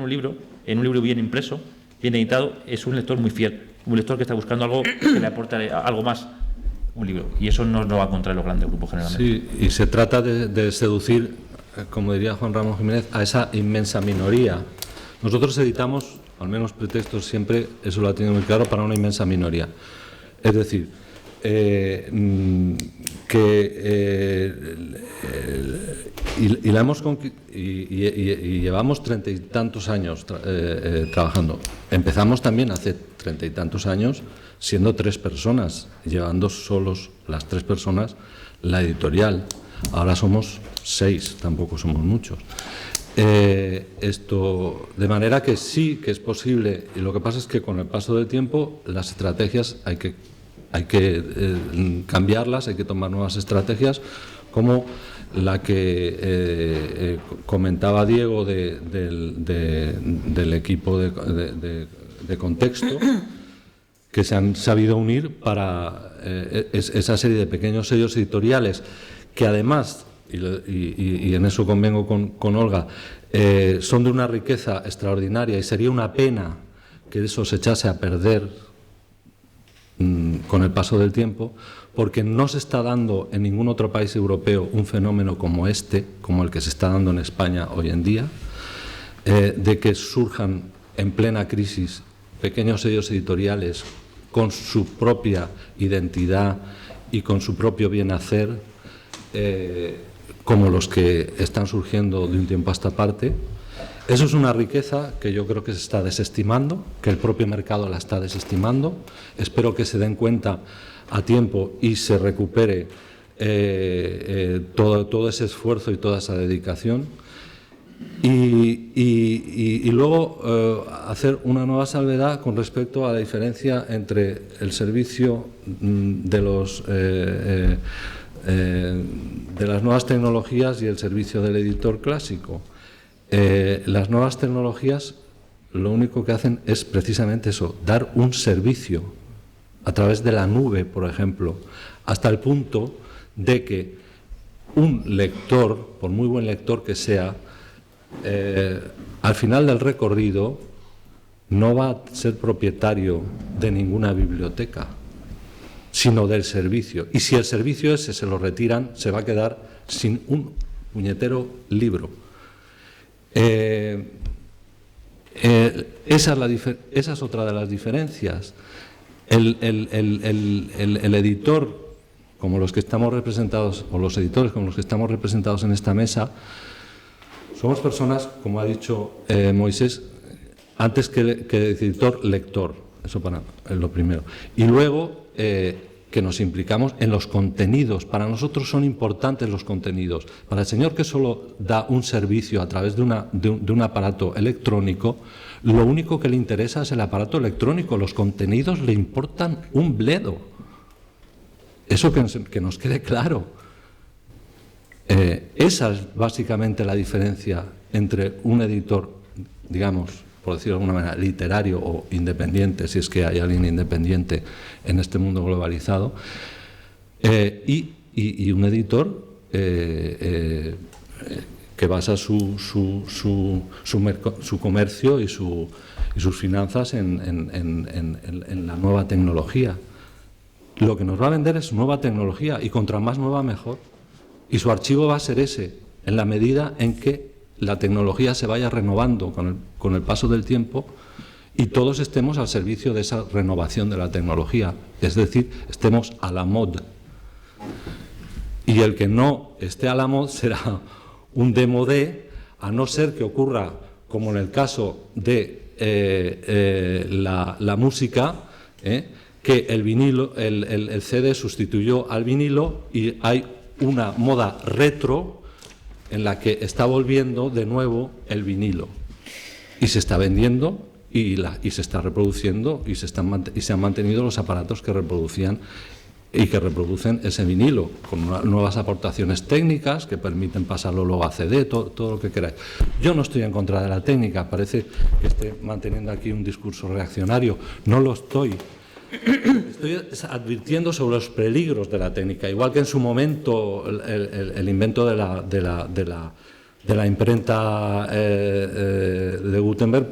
un libro bien impreso, bien editado, es un lector muy fiel, un lector que está buscando algo que le aporte algo más, un libro. Y eso no lo va a encontrar en los grandes grupos generalmente. Sí, y se trata de seducir, como diría Juan Ramón Jiménez, a esa inmensa minoría. Nosotros editamos, al menos Pretextos siempre, eso lo ha tenido muy claro, para una inmensa minoría. Es decir, y llevamos 30 y tantos años trabajando. Empezamos también hace 30 y tantos años siendo 3 personas, llevando solos las 3 personas la editorial. Ahora somos 6, tampoco somos muchos. De manera que sí que es posible, y lo que pasa es que con el paso del tiempo las estrategias hay que cambiarlas, hay que tomar nuevas estrategias, como la que comentaba Diego del equipo de Contexto, que se han sabido unir para esa serie de pequeños sellos editoriales que además, y en eso convengo con Olga, son de una riqueza extraordinaria, y sería una pena que eso se echase a perder con el paso del tiempo, porque no se está dando en ningún otro país europeo un fenómeno como el que se está dando en España hoy en día, de que surjan en plena crisis pequeños sellos editoriales con su propia identidad y con su propio bien hacer, como los que están surgiendo de un tiempo a esta parte. Eso es una riqueza que yo creo que se está desestimando, que el propio mercado la está desestimando. Espero que se den cuenta a tiempo y se recupere todo ese esfuerzo y toda esa dedicación. Y luego hacer una nueva salvedad con respecto a la diferencia entre el servicio de las nuevas tecnologías y el servicio del editor clásico. Las nuevas tecnologías lo único que hacen es precisamente eso, dar un servicio a través de la nube, por ejemplo, hasta el punto de que un lector, por muy buen lector que sea, al final del recorrido no va a ser propietario de ninguna biblioteca, sino del servicio. Y si el servicio ese se lo retiran, se va a quedar sin un puñetero libro. Esa es otra de las diferencias. el editor, como los que estamos representados, o los editores como los que estamos representados en esta mesa, somos personas, como ha dicho Moisés, antes que editor, lector. Eso es lo primero. Y luego que nos implicamos en los contenidos. Para nosotros son importantes los contenidos. Para el señor que solo da un servicio a través de un aparato electrónico, lo único que le interesa es el aparato electrónico. Los contenidos le importan un bledo. Eso que nos quede claro. Esa es básicamente la diferencia entre un editor, digamos, por decirlo de alguna manera, literario o independiente, si es que hay alguien independiente en este mundo globalizado, y un editor que basa su comercio y sus finanzas en la nueva tecnología. Lo que nos va a vender es nueva tecnología, y contra más nueva mejor. Y su archivo va a ser ese, en la medida en que la tecnología se vaya renovando con el paso del tiempo y todos estemos al servicio de esa renovación de la tecnología, es decir, estemos a la mod. Y el que no esté a la mod será un demodé, a no ser que ocurra, como en el caso de la música, que el vinilo, el CD sustituyó al vinilo y hay una moda retro en la que está volviendo de nuevo el vinilo y se está vendiendo y se está reproduciendo y se han mantenido los aparatos que reproducían y que reproducen ese vinilo con nuevas aportaciones técnicas que permiten pasarlo luego a CD, todo lo que queráis. Yo no estoy en contra de la técnica, parece que esté manteniendo aquí un discurso reaccionario, no lo estoy. Estoy advirtiendo sobre los peligros de la técnica, igual que en su momento el invento de la imprenta de Gutenberg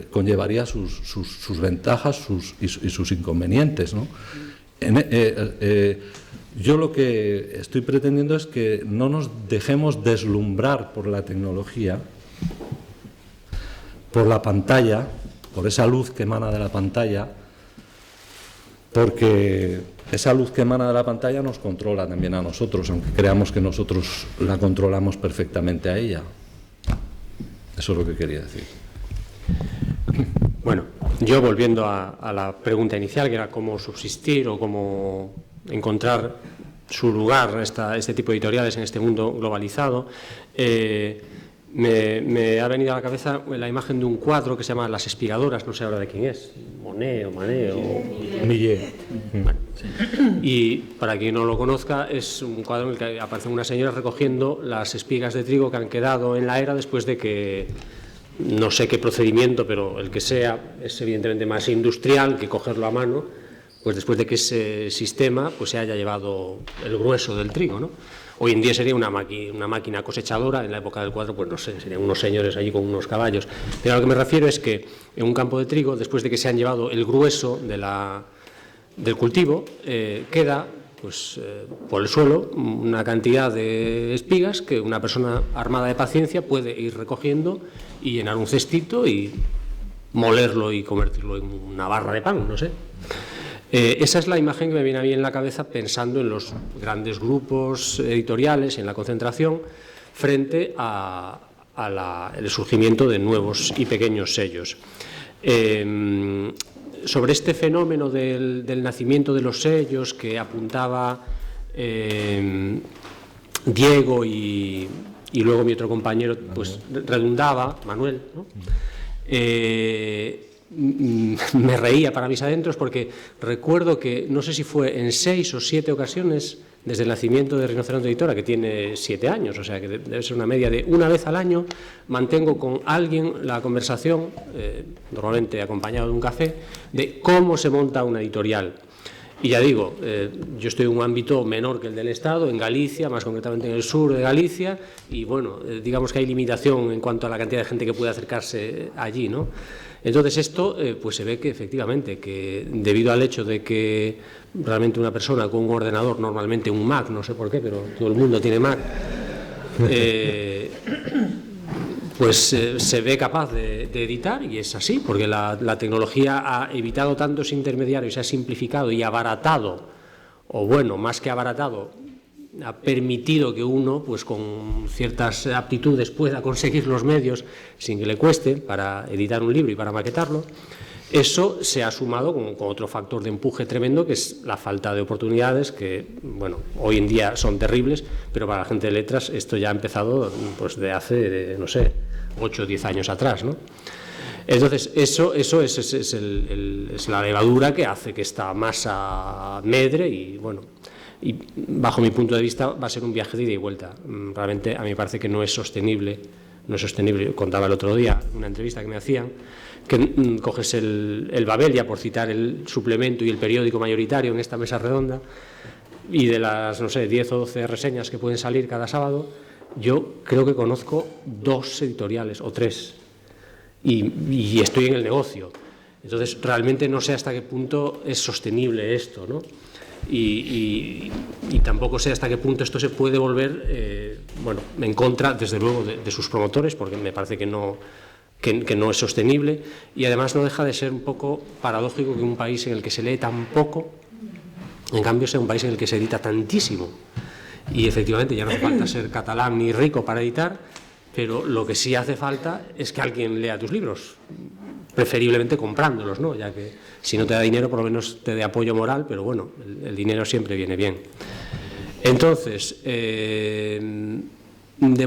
conllevaría sus ventajas y sus inconvenientes, ¿no? Yo lo que estoy pretendiendo es que no nos dejemos deslumbrar por la tecnología, por la pantalla, por esa luz que emana de la pantalla, porque esa luz que emana de la pantalla nos controla también a nosotros, aunque creamos que nosotros la controlamos perfectamente a ella. Eso es lo que quería decir. Bueno, yo volviendo a la pregunta inicial, que era cómo subsistir o cómo encontrar su lugar este tipo de editoriales en este mundo globalizado, me ha venido a la cabeza la imagen de un cuadro que se llama Las espigadoras, no sé ahora de quién es, Monet o Manet o Millet. Bueno, y para quien no lo conozca, es un cuadro en el que aparecen unas señoras recogiendo las espigas de trigo que han quedado en la era después de que, no sé qué procedimiento, pero el que sea, es evidentemente más industrial que cogerlo a mano, pues después de que ese sistema pues se haya llevado el grueso del trigo, ¿no? Hoy en día sería una máquina cosechadora, en la época del cuadro, pues no sé, serían unos señores allí con unos caballos. Pero a lo que me refiero es que en un campo de trigo, después de que se han llevado el grueso del cultivo, queda pues, por el suelo una cantidad de espigas que una persona armada de paciencia puede ir recogiendo y llenar un cestito y molerlo y convertirlo en una barra de pan, no sé. Esa es la imagen que me viene a mí en la cabeza pensando en los grandes grupos editoriales, en la concentración, frente al surgimiento de nuevos y pequeños sellos. Sobre este fenómeno del nacimiento de los sellos que apuntaba Diego y luego mi otro compañero pues redundaba, Manuel, ¿no? Me reía para mis adentros porque recuerdo que no sé si fue en 6 o 7 ocasiones desde el nacimiento de Rinoceronte Editora, que tiene 7 años, o sea que debe ser una media de una vez al año, mantengo con alguien la conversación, normalmente acompañado de un café, de cómo se monta una editorial. Y ya digo, yo estoy en un ámbito menor que el del Estado, en Galicia, más concretamente en el sur de Galicia, y bueno, digamos que hay limitación en cuanto a la cantidad de gente que puede acercarse allí, ¿no? Entonces esto, pues se ve que efectivamente, que debido al hecho de que realmente una persona con un ordenador, normalmente un Mac, no sé por qué, pero todo el mundo tiene Mac, pues se ve capaz de editar, y es así, porque la tecnología ha evitado tantos intermediarios, se ha simplificado y abaratado, o bueno, más que abaratado, ha permitido que uno, pues con ciertas aptitudes, pueda conseguir los medios sin que le cueste para editar un libro y para maquetarlo. Eso se ha sumado con otro factor de empuje tremendo, que es la falta de oportunidades, que, bueno, hoy en día son terribles, pero para la gente de letras esto ya ha empezado pues de hace, no sé, 8 o 10 años atrás, ¿no? Entonces, eso es la levadura que hace que esta masa medre y, bueno, y bajo mi punto de vista va a ser un viaje de ida y vuelta. Realmente a mí me parece que no es sostenible. Contaba el otro día en una entrevista que me hacían, que coges el Babel, ya por citar el suplemento y el periódico mayoritario en esta mesa redonda, y de las, no sé, 10 o 12 reseñas que pueden salir cada sábado, yo creo que conozco 2 editoriales o 3, y estoy en el negocio. Entonces, realmente no sé hasta qué punto es sostenible esto, ¿no? Y tampoco sé hasta qué punto esto se puede volver, bueno, en contra, desde luego, de sus promotores, porque me parece que no es sostenible, y además no deja de ser un poco paradójico que un país en el que se lee tan poco, en cambio, sea un país en el que se edita tantísimo. Y efectivamente ya no hace falta ser catalán ni rico para editar, pero lo que sí hace falta es que alguien lea tus libros, preferiblemente comprándolos, ¿no? Ya que si no te da dinero, por lo menos te dé apoyo moral, pero bueno, el dinero siempre viene bien. Entonces, de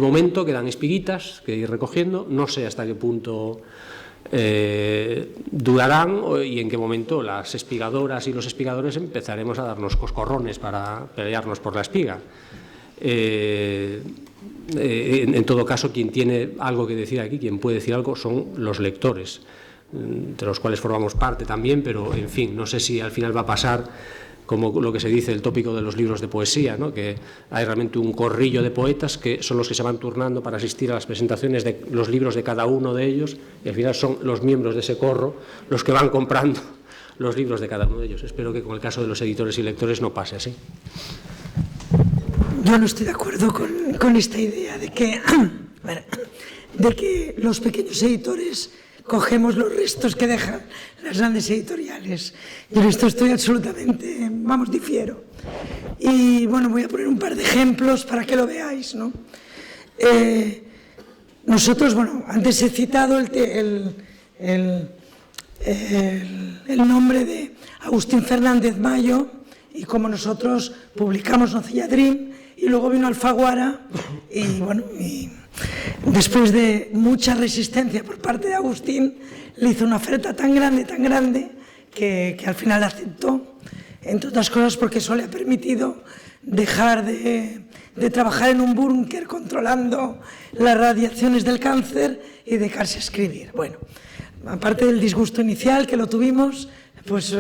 momento quedan espiguitas que ir recogiendo, no sé hasta qué punto durarán y en qué momento las espigadoras y los espigadores empezaremos a darnos coscorrones para pelearnos por la espiga. En todo caso, quien tiene algo que decir aquí, quien puede decir algo, son los lectores, de los cuales formamos parte también, pero en fin, no sé si al final va a pasar como lo que se dice, el tópico de los libros de poesía, ¿no? Que hay realmente un corrillo de poetas que son los que se van turnando para asistir a las presentaciones de los libros de cada uno de ellos, y al final son los miembros de ese corro los que van comprando los libros de cada uno de ellos. Espero que con el caso de los editores y lectores no pase así. Yo no estoy de acuerdo con esta idea de que los pequeños editores cogemos los restos que dejan las grandes editoriales. Y en esto estoy absolutamente, difiero. Y bueno, voy a poner un par de ejemplos para que lo veáis, ¿no? Nosotros, bueno, antes he citado el nombre de Agustín Fernández Mayo, y como nosotros publicamos Nocilla Dream, y luego vino Alfaguara, y bueno, después de mucha resistencia por parte de Agustín, le hizo una oferta tan grande, que al final aceptó, entre otras cosas porque eso le ha permitido dejar de trabajar en un búnker controlando las radiaciones del cáncer y dedicarse a escribir. Bueno, aparte del disgusto inicial que lo tuvimos, pues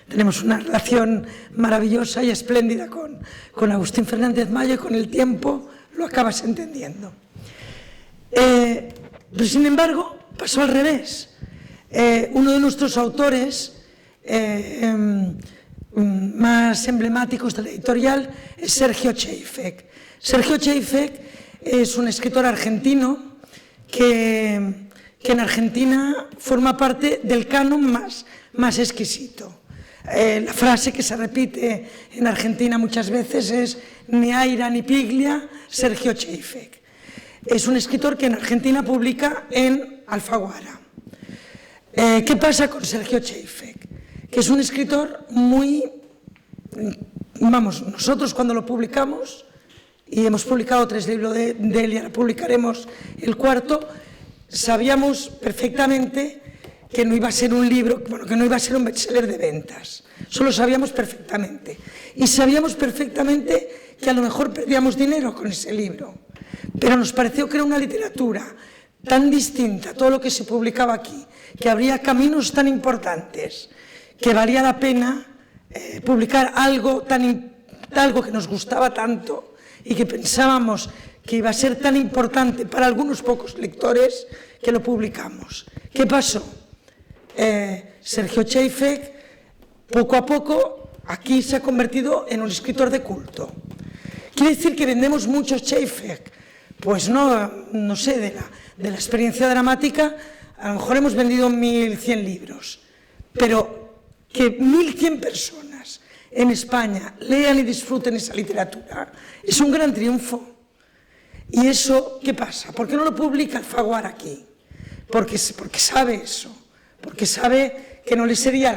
tenemos una relación maravillosa y espléndida con Agustín Fernández Mayo, y con el tiempo lo acabas entendiendo. Pero sin embargo, pasó al revés. Uno de nuestros autores más emblemáticos de la editorial es Sergio Cheifek. Sergio Cheifek es un escritor argentino que en Argentina forma parte del canon más exquisito. La frase que se repite en Argentina muchas veces es ni Aira ni Piglia, Sergio Cheifek. Es un escritor que en Argentina publica en Alfaguara. ¿Qué pasa con Sergio Cheifek? Que es un escritor nosotros cuando lo publicamos, y hemos publicado 3 libros de él y ahora publicaremos el 4, sabíamos perfectamente que no iba a ser un libro, que no iba a ser un bestseller de ventas. Eso lo sabíamos perfectamente. Y sabíamos perfectamente que a lo mejor perdíamos dinero con ese libro. Pero nos pareció que era una literatura tan distinta a todo lo que se publicaba aquí, que habría caminos tan importantes, que valía la pena publicar algo que nos gustaba tanto y que pensábamos que iba a ser tan importante para algunos pocos lectores, que lo publicamos. ¿Qué pasó? Sergio Cheifek, poco a poco, aquí se ha convertido en un escritor de culto. ¿Quiere decir que vendemos muchos Cheifek? Pues no sé, de la experiencia dramática, a lo mejor hemos vendido 1.100 libros, pero que 1.100 personas en España lean y disfruten esa literatura es un gran triunfo. ¿Y eso qué pasa? ¿Por qué no lo publica Alfaguara aquí? Porque sabe eso, porque sabe que no le sería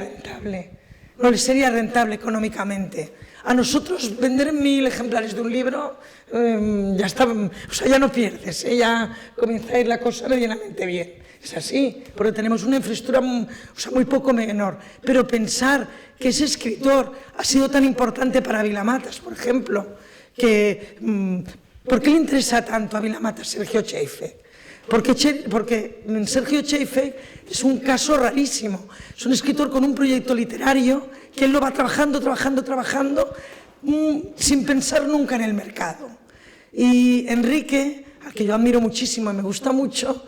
rentable económicamente. A nosotros vender 1.000 ejemplares de un libro, ya está, o sea, ya no pierdes, ya comienza a ir la cosa medianamente bien. Es así, porque tenemos una infraestructura muy poco menor. Pero pensar que ese escritor ha sido tan importante para Vilamatas, por ejemplo, ¿por qué le interesa tanto a Vilamatas Sergio Txeifek? Porque Sergio Txeifek es un caso rarísimo. Es un escritor con un proyecto literario que él lo va trabajando, sin pensar nunca en el mercado. Y Enrique, al que yo admiro muchísimo y me gusta mucho,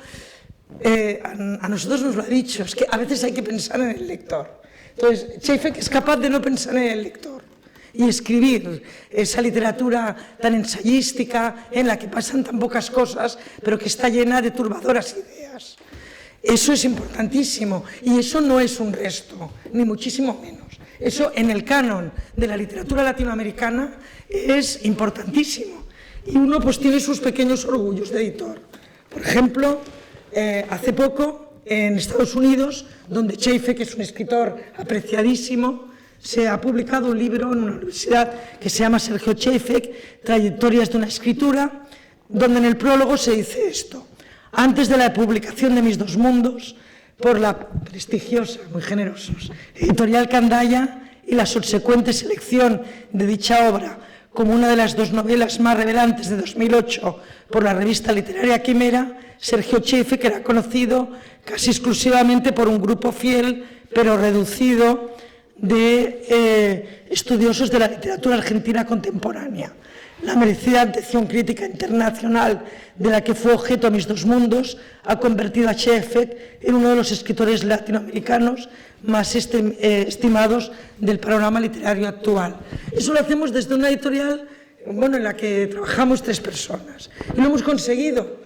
a nosotros nos lo ha dicho, es que a veces hay que pensar en el lector. Entonces, Txeifek es capaz de no pensar en el lector y escribir esa literatura tan ensayística en la que pasan tan pocas cosas, pero que está llena de turbadoras ideas. Eso es importantísimo y eso no es un resto, ni muchísimo menos. Eso en el canon de la literatura latinoamericana es importantísimo y uno pues tiene sus pequeños orgullos de editor. Por ejemplo, hace poco en Estados Unidos, donde Txeifek, que es un escritor apreciadísimo, se ha publicado un libro en una universidad que se llama Sergio Txeifek, Trayectorias de una escritura, donde en el prólogo se dice esto: antes de la publicación de Mis dos mundos, por la prestigiosa, muy generosos, editorial Candaya y la subsecuente selección de dicha obra como una de las 2 novelas más revelantes de 2008 por la revista literaria Quimera, Sergio Txeifek era conocido casi exclusivamente por un grupo fiel, pero reducido, de estudiosos de la literatura argentina contemporánea. La merecida atención crítica internacional de la que fue objeto Mis dos mundos ha convertido a Txeifek en uno de los escritores latinoamericanos más estimados del panorama literario actual. Eso lo hacemos desde una editorial en la que trabajamos 3 personas y lo hemos conseguido.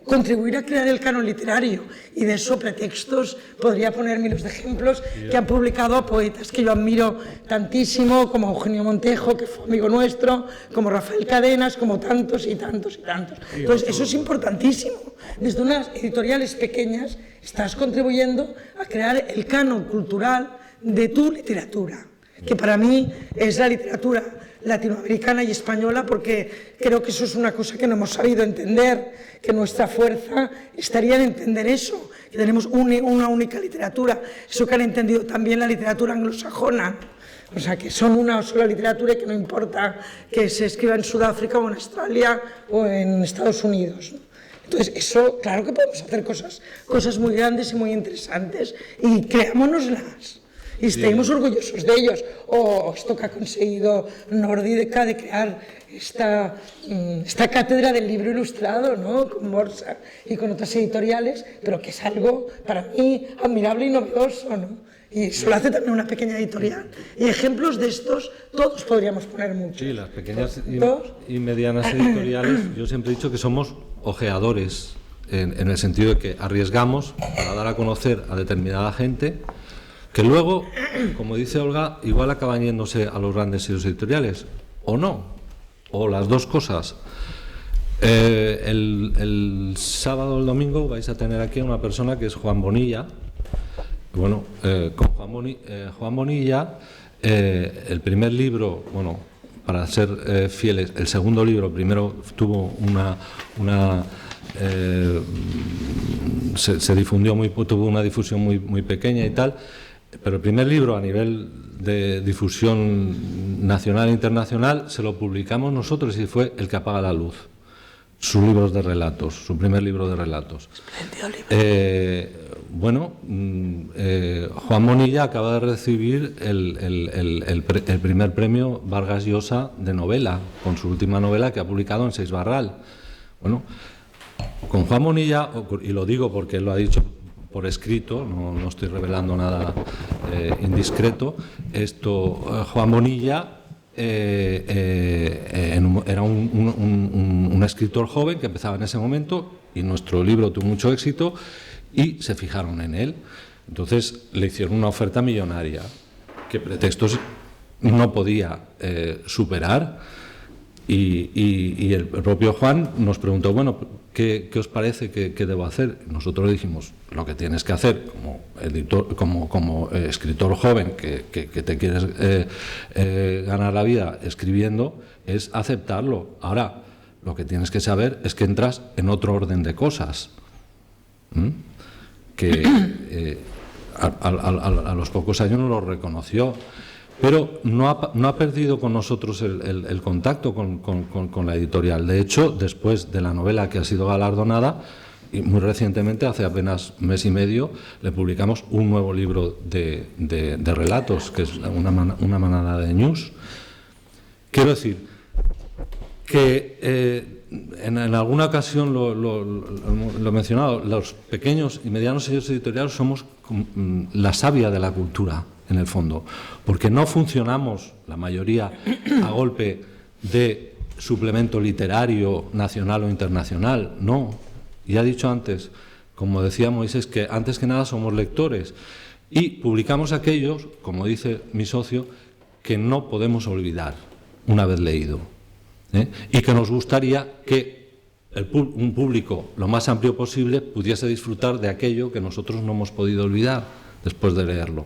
Contribuir a crear el canon literario, y de eso pretextos podría poner miles de ejemplos que han publicado a poetas que yo admiro tantísimo, como Eugenio Montejo, que fue amigo nuestro, como Rafael Cadenas, como tantos y tantos y tantos. Entonces eso es importantísimo. Desde unas editoriales pequeñas estás contribuyendo a crear el canon cultural de tu literatura, que para mí es la literatura latinoamericana y española, porque creo que eso es una cosa que no hemos sabido entender, que nuestra fuerza estaría en entender eso, que tenemos una única literatura, eso que han entendido también la literatura anglosajona, o sea, que son una sola literatura y que no importa que se escriba en Sudáfrica o en Australia o en Estados Unidos, ¿no? Entonces, eso, claro que podemos hacer cosas muy grandes y muy interesantes, y creámonoslas. Y estemos orgullosos de ellos. Esto que ha conseguido Nórdica de crear esta cátedra del libro ilustrado, ¿no? Con Borsa y con otras editoriales, pero que es algo para mí admirable y novedoso, ¿no? Y eso lo hace también una pequeña editorial. Y ejemplos de estos todos podríamos poner muchos. Sí, las pequeñas y medianas editoriales, yo siempre he dicho que somos ojeadores, en el sentido de que arriesgamos para dar a conocer a determinada gente, que luego, como dice Olga, igual acaban yéndose a los grandes sellos editoriales, o no, o las dos cosas. El sábado o el domingo vais a tener aquí a una persona que es Juan Bonilla. Bueno, con Juan Bonilla, el primer libro, bueno, para ser fieles, el segundo libro primero tuvo se difundió tuvo una difusión muy pequeña y tal. Pero el primer libro a nivel de difusión nacional e internacional se lo publicamos nosotros y fue El que apaga la luz, sus libros de relatos, su primer libro de relatos. Juan Bonilla acaba de recibir el primer premio Vargas Llosa de novela, con su última novela que ha publicado en Seix Barral. Bueno, con Juan Bonilla, y lo digo porque él lo ha dicho por escrito, no estoy revelando nada indiscreto, Juan Bonilla era un escritor joven que empezaba en ese momento y nuestro libro tuvo mucho éxito y se fijaron en él. Entonces le hicieron una oferta millonaria que Pretextos no podía superar y el propio Juan nos preguntó, bueno, ¿qué os parece que debo hacer? Nosotros le dijimos, lo que tienes que hacer como editor, como escritor joven que te quieres ganar la vida escribiendo, es aceptarlo. Ahora, lo que tienes que saber es que entras en otro orden de cosas. Que a los pocos años no lo reconoció, pero no ha perdido con nosotros el contacto con la editorial. De hecho, después de la novela que ha sido galardonada, y muy recientemente, hace apenas un mes y medio, le publicamos un nuevo libro de relatos, que es una manada de news. Quiero decir que en alguna ocasión lo he mencionado, los pequeños y medianos sellos editoriales somos la savia de la cultura, en el fondo, porque no funcionamos, la mayoría, a golpe de suplemento literario nacional o internacional, no. Ya he dicho antes, como decía Moisés, que antes que nada somos lectores y publicamos aquellos, como dice mi socio, que no podemos olvidar una vez leído, y que nos gustaría que un público lo más amplio posible pudiese disfrutar de aquello que nosotros no hemos podido olvidar después de leerlo.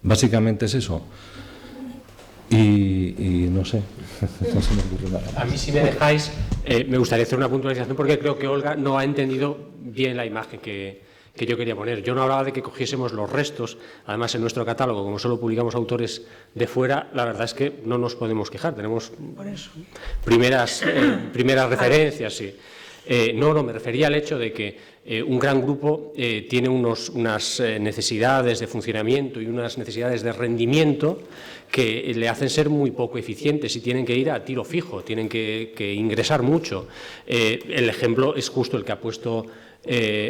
Básicamente es eso. Y no sé, no se me ocurre nada más. A mí, si me dejáis, me gustaría hacer una puntualización porque creo que Olga no ha entendido bien la imagen que yo quería poner. Yo no hablaba de que cogiésemos los restos. Además, en nuestro catálogo, como solo publicamos autores de fuera, la verdad es que no nos podemos quejar. Tenemos primeras referencias, sí. No, me refería al hecho de que un gran grupo tiene unas necesidades de funcionamiento y unas necesidades de rendimiento que le hacen ser muy poco eficientes y tienen que ir a tiro fijo, tienen que ingresar mucho. El ejemplo es justo el que ha puesto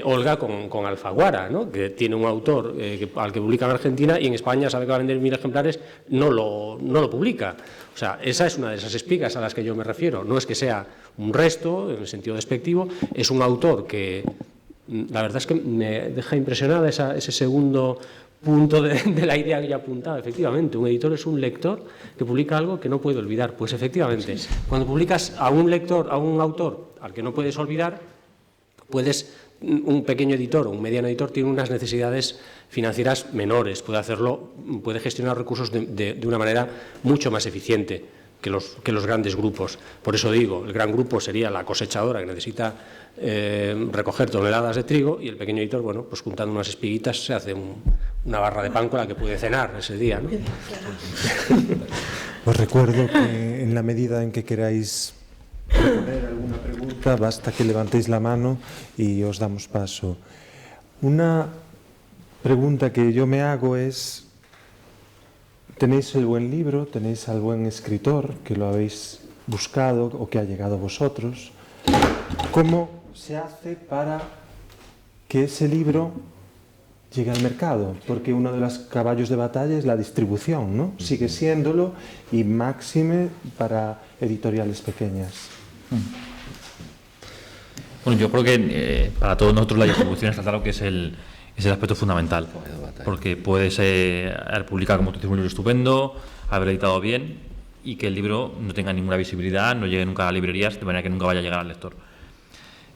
Olga con Alfaguara, ¿no? Que tiene un autor al que publica en Argentina y en España sabe que va a vender 1000 ejemplares, no lo publica. O sea, esa es una de esas espigas a las que yo me refiero. No es que sea un resto, en el sentido despectivo, es un autor que la verdad es que me deja impresionada ese segundo punto de la idea que yo apuntaba. Efectivamente, un editor es un lector que publica algo que no puede olvidar. Pues efectivamente, cuando publicas a un lector, a un autor al que no puedes olvidar, un pequeño editor o un mediano editor tiene unas necesidades financieras menores, puede gestionar recursos de una manera mucho más eficiente que los grandes grupos. Por eso digo, el gran grupo sería la cosechadora que necesita recoger toneladas de trigo y el pequeño editor, bueno, pues juntando unas espiguitas se hace una barra de pan con la que puede cenar ese día, ¿no? Os recuerdo que en la medida en que queráis proponer alguna pregunta, basta que levantéis la mano y os damos paso. Una pregunta que yo me hago es: ¿tenéis el buen libro? ¿Tenéis al buen escritor que lo habéis buscado o que ha llegado a vosotros? ¿Cómo se hace para que ese libro llegue al mercado? Porque uno de los caballos de batalla es la distribución, ¿no? Sigue siéndolo, y máxime para editoriales pequeñas. Bueno, yo creo que para todos nosotros la distribución está claro que es el aspecto fundamental, porque puedes haber publicado, como tú dices, un libro estupendo, haber editado bien y que el libro no tenga ninguna visibilidad, no llegue nunca a librerías, de manera que nunca vaya a llegar al lector.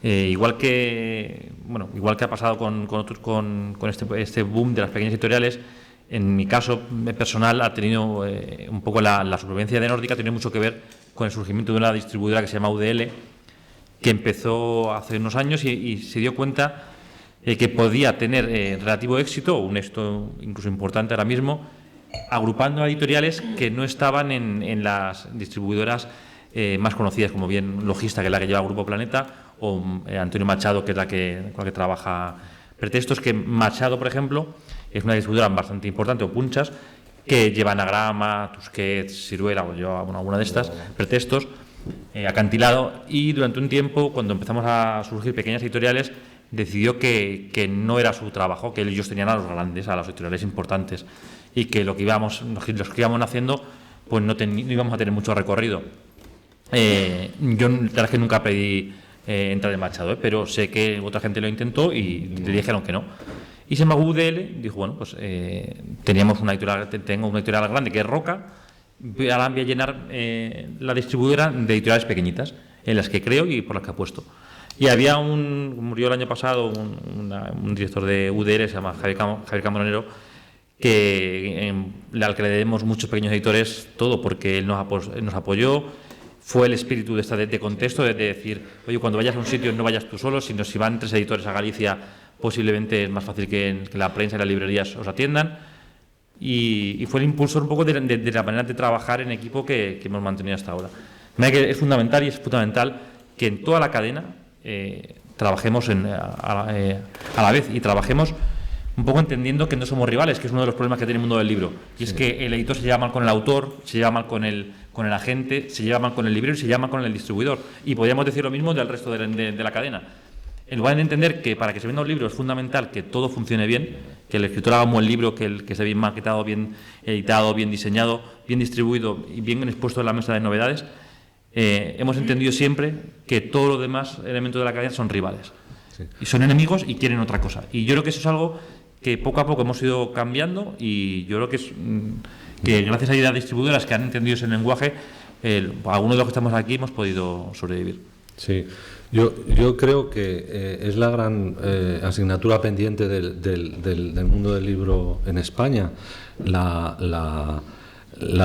Igual que ha pasado con este boom de las pequeñas editoriales, en mi caso personal ha tenido un poco la supervivencia de Nórdica, ha tenido mucho que ver con el surgimiento de una distribuidora que se llama UDL, que empezó hace unos años y se dio cuenta que podía tener relativo éxito, un éxito incluso importante ahora mismo, agrupando a editoriales que no estaban en las distribuidoras más conocidas, como bien Logista, que es la que lleva el Grupo Planeta, o Antonio Machado, que es con la que trabaja Pretextos, que Machado, por ejemplo, es una distribuidora bastante importante, o Punchas, que lleva Anagrama, Tusquets, Ciruela, o lleva alguna de estas, Pretextos, Acantilado, y durante un tiempo, cuando empezamos a surgir pequeñas editoriales, decidió que no era su trabajo, que ellos tenían a los grandes, a los editoriales importantes, y que los que íbamos haciendo pues no íbamos a tener mucho recorrido. Yo la verdad es que nunca pedí entrar en Machado, pero sé que otra gente lo intentó y le dijeron que no. Y sin embargo UDL dijo, bueno, pues tengo una editorial grande que es Roca, ahora voy a llenar la distribuidora de editoriales pequeñitas, en las que creo y por las que apuesto. Y había murió el año pasado un director de UDL, se llama Javier Cambronero, al que le debemos muchos pequeños editores todo, porque él nos apoyó. Fue el espíritu de contexto, de decir, oye, cuando vayas a un sitio no vayas tú solo, sino si van 3 editores a Galicia, posiblemente es más fácil que la prensa y las librerías os atiendan. Y fue el impulsor un poco de la manera de trabajar en equipo que hemos mantenido hasta ahora. Es fundamental que en toda la cadena trabajemos a la vez y trabajemos un poco entendiendo que no somos rivales, que es uno de los problemas que tiene el mundo del libro. Y es que el editor se lleva mal con el autor, se lleva mal con el agente, se lleva mal con el librero y se lleva mal con el distribuidor. Y podríamos decir lo mismo del resto de la cadena. En lugar de entender que para que se venda un libro es fundamental que todo funcione bien, que el escritor haga un buen libro, que esté bien maquetado, bien editado, bien diseñado, bien distribuido y bien expuesto en la mesa de novedades, hemos entendido siempre que todos los demás elementos de la cadena son rivales. Sí. Y son enemigos y quieren otra cosa. Y yo creo que eso es algo que poco a poco hemos ido cambiando y yo creo que es que gracias a las distribuidoras que han entendido ese lenguaje, algunos de los que estamos aquí hemos podido sobrevivir. Sí, yo creo que es la gran asignatura pendiente del mundo del libro en España, la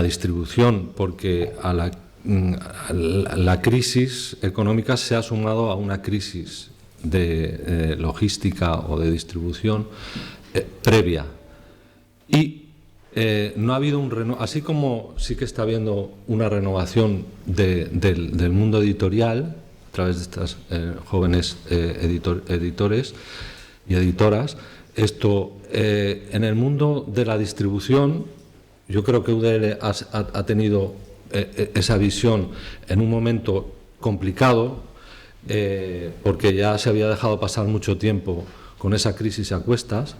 distribución, porque a la crisis económica se ha sumado a una crisis de logística o de distribución previa. Y no ha habido así como sí que está habiendo una renovación del mundo editorial a través de estas jóvenes editores y editoras, en el mundo de la distribución, yo creo que UDL ha tenido esa visión en un momento complicado, porque ya se había dejado pasar mucho tiempo con esa crisis a cuestas,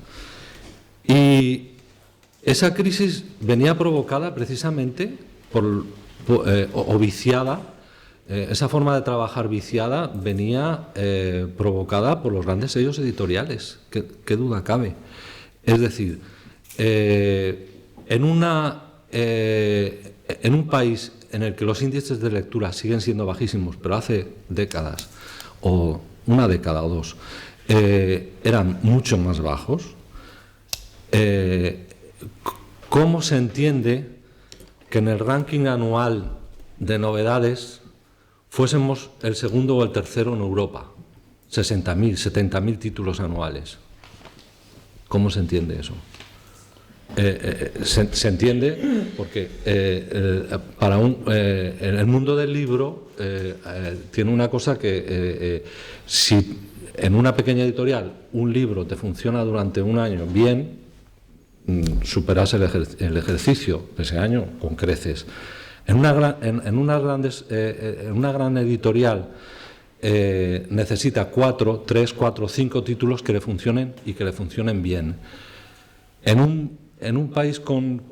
y esa crisis venía provocada precisamente o viciada, esa forma de trabajar viciada venía provocada por los grandes sellos editoriales, qué duda cabe. Es decir, en un país en el que los índices de lectura siguen siendo bajísimos, pero hace décadas, o una década o dos, eran mucho más bajos, ¿cómo se entiende que en el ranking anual de novedades fuésemos el segundo o el tercero en Europa? 60.000, 70.000 títulos anuales. ¿Cómo se entiende eso? Se entiende porque el mundo del libro tiene una cosa que si en una pequeña editorial un libro te funciona durante un año bien, superas el ejercicio de ese año con creces. En una gran editorial necesita 3, 4, 5 títulos que le funcionen y que le funcionen bien. En un país con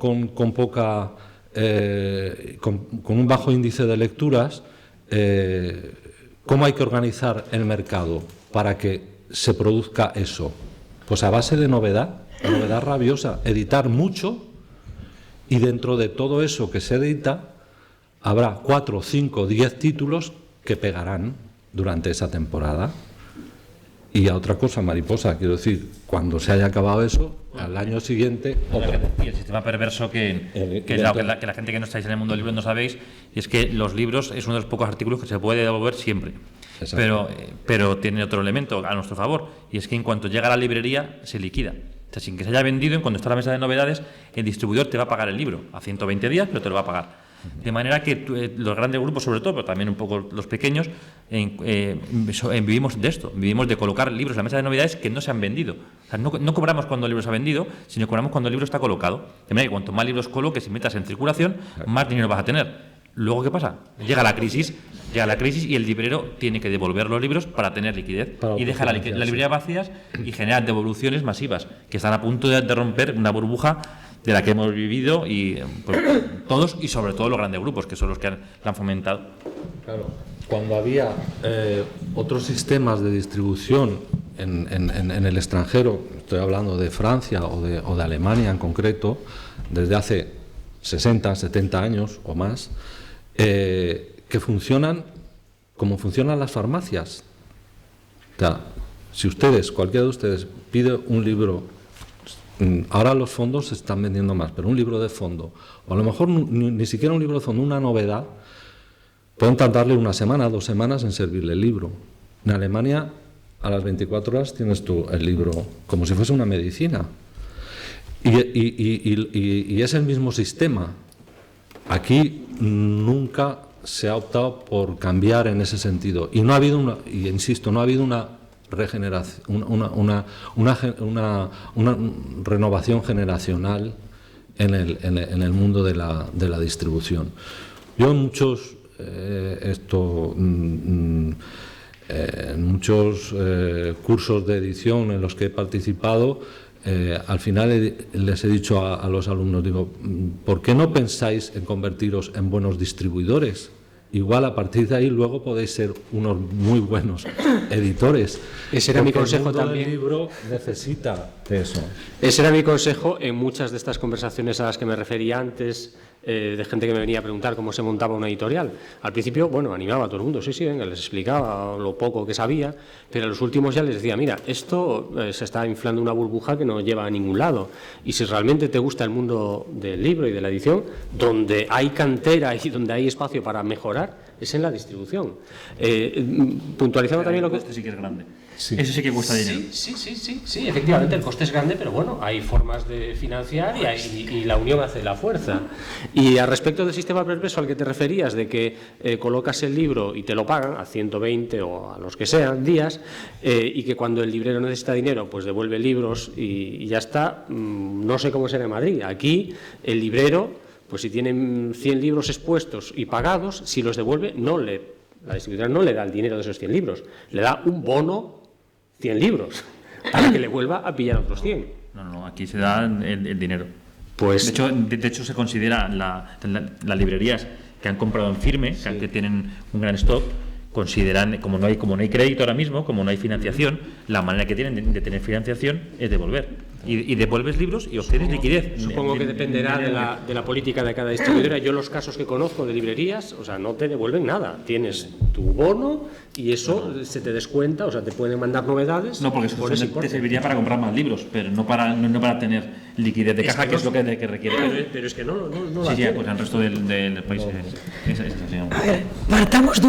un bajo índice de lecturas, ¿cómo hay que organizar el mercado para que se produzca eso? Pues a base de novedad rabiosa, editar mucho, y dentro de todo eso que se edita habrá 4, 5, 10 títulos que pegarán durante esa temporada. Y a otra cosa mariposa, quiero decir, cuando se haya acabado eso, al año siguiente... Y el sistema perverso que la gente que no estáis en el mundo del libro no sabéis, es que los libros es uno de los pocos artículos que se puede devolver siempre. Pero tiene otro elemento a nuestro favor, y es que en cuanto llega a la librería se liquida. O sea, sin que se haya vendido, en cuanto está a la mesa de novedades, el distribuidor te va a pagar el libro a 120 días, pero te lo va a pagar. De manera que los grandes grupos, sobre todo, pero también un poco los pequeños, vivimos de esto, vivimos de colocar libros en la mesa de novedades que no se han vendido. O sea, no cobramos cuando el libro se ha vendido, sino cobramos cuando el libro está colocado. De manera que cuanto más libros coloques y metas en circulación, más dinero vas a tener. Luego, ¿qué pasa? Llega la crisis y el librero tiene que devolver los libros para tener liquidez y deja la librería vacías y generar devoluciones masivas que están a punto de romper una burbuja de la que hemos vivido, y pues, todos y sobre todo los grandes grupos, que son los que la han fomentado. Claro, cuando había otros sistemas de distribución en el extranjero, estoy hablando de Francia o de Alemania en concreto, desde hace 60, 70 años o más, que funcionan como funcionan las farmacias. O sea, si cualquiera de ustedes pide un libro, ahora los fondos se están vendiendo más, pero un libro de fondo, o a lo mejor ni siquiera un libro de fondo, una novedad, pueden tardarle 1 semana, 2 semanas en servirle el libro. En Alemania, a las 24 horas tienes tú el libro como si fuese una medicina. Y es el mismo sistema. Aquí nunca se ha optado por cambiar en ese sentido. Y no ha habido insisto, no ha habido una regeneración, una renovación generacional en el mundo de la distribución. Yo en muchos cursos de edición en los que he participado, al final les he dicho a los alumnos, digo, ¿por qué no pensáis en convertiros en buenos distribuidores? Igual a partir de ahí luego podéis ser unos muy buenos editores. Ese era mi consejo también. El libro necesita de eso. Ese era mi consejo en muchas de estas conversaciones a las que me refería antes, de gente que me venía a preguntar cómo se montaba una editorial. Al principio, bueno, animaba a todo el mundo, sí, venga, les explicaba lo poco que sabía, pero a los últimos ya les decía, mira, esto se está inflando una burbuja que no lleva a ningún lado, y si realmente te gusta el mundo del libro y de la edición, donde hay cantera y donde hay espacio para mejorar, es en la distribución. Puntualizando también lo que... Este sí que es grande. Sí. Eso sí que cuesta dinero. Sí, efectivamente, el coste es grande, pero bueno, hay formas de financiar y la unión hace la fuerza. Y al respecto del sistema perverso al que te referías, de que colocas el libro y te lo pagan a 120 o a los que sean días, y que cuando el librero necesita dinero, pues devuelve libros y ya está, no sé cómo será en Madrid. Aquí el librero, pues si tienen 100 libros expuestos y pagados, si los devuelve, la distribuidora no le da el dinero de esos 100 libros, le da un bono 100 libros, para que le vuelva a pillar otros 100. No, aquí se da el dinero. Pues, de hecho se considera las librerías que han comprado en firme, sí, que tienen un gran stock, consideran, como no hay crédito ahora mismo, como no hay financiación, la manera que tienen de tener financiación es devolver. Y devuelves libros y obtienes liquidez. Supongo que dependerá de la política de cada distribuidora. Yo los casos que conozco de librerías, o sea, no te devuelven nada. Tienes tu bono y eso se te descuenta, o sea, te pueden mandar novedades. No, porque eso te serviría para comprar más libros, pero no para tener liquidez de caja, que es lo que requiere. Pero es que no sí, pues el resto del país es así. A ver, partamos de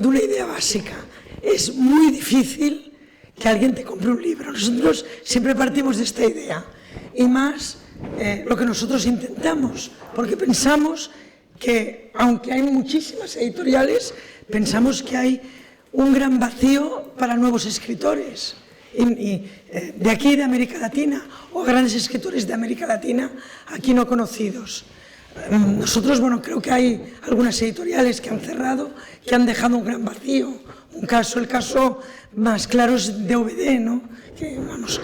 una idea básica. Es muy difícil que alguien te compre un libro. Nosotros siempre partimos de esta idea, y más lo que nosotros intentamos, porque pensamos que, aunque hay muchísimas editoriales, pensamos que hay un gran vacío para nuevos escritores, y de aquí, de América Latina, o grandes escritores de América Latina aquí no conocidos. Nosotros, bueno, creo que hay algunas editoriales que han cerrado, que han dejado un gran vacío. El caso más claro es DVD, ¿no? Que, vamos,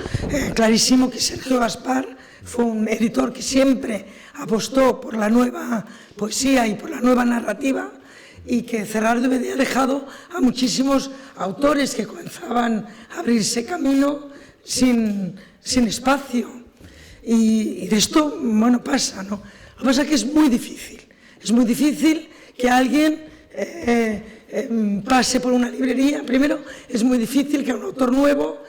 clarísimo que Sergio Gaspar fue un editor que siempre apostó por la nueva poesía y por la nueva narrativa, y que cerrar DVD ha dejado a muchísimos autores que comenzaban a abrirse camino sin espacio. Y de esto, bueno, pasa, ¿no? Lo que pasa es que es muy difícil que alguien pase por una librería. Primero, es muy difícil que a un autor nuevo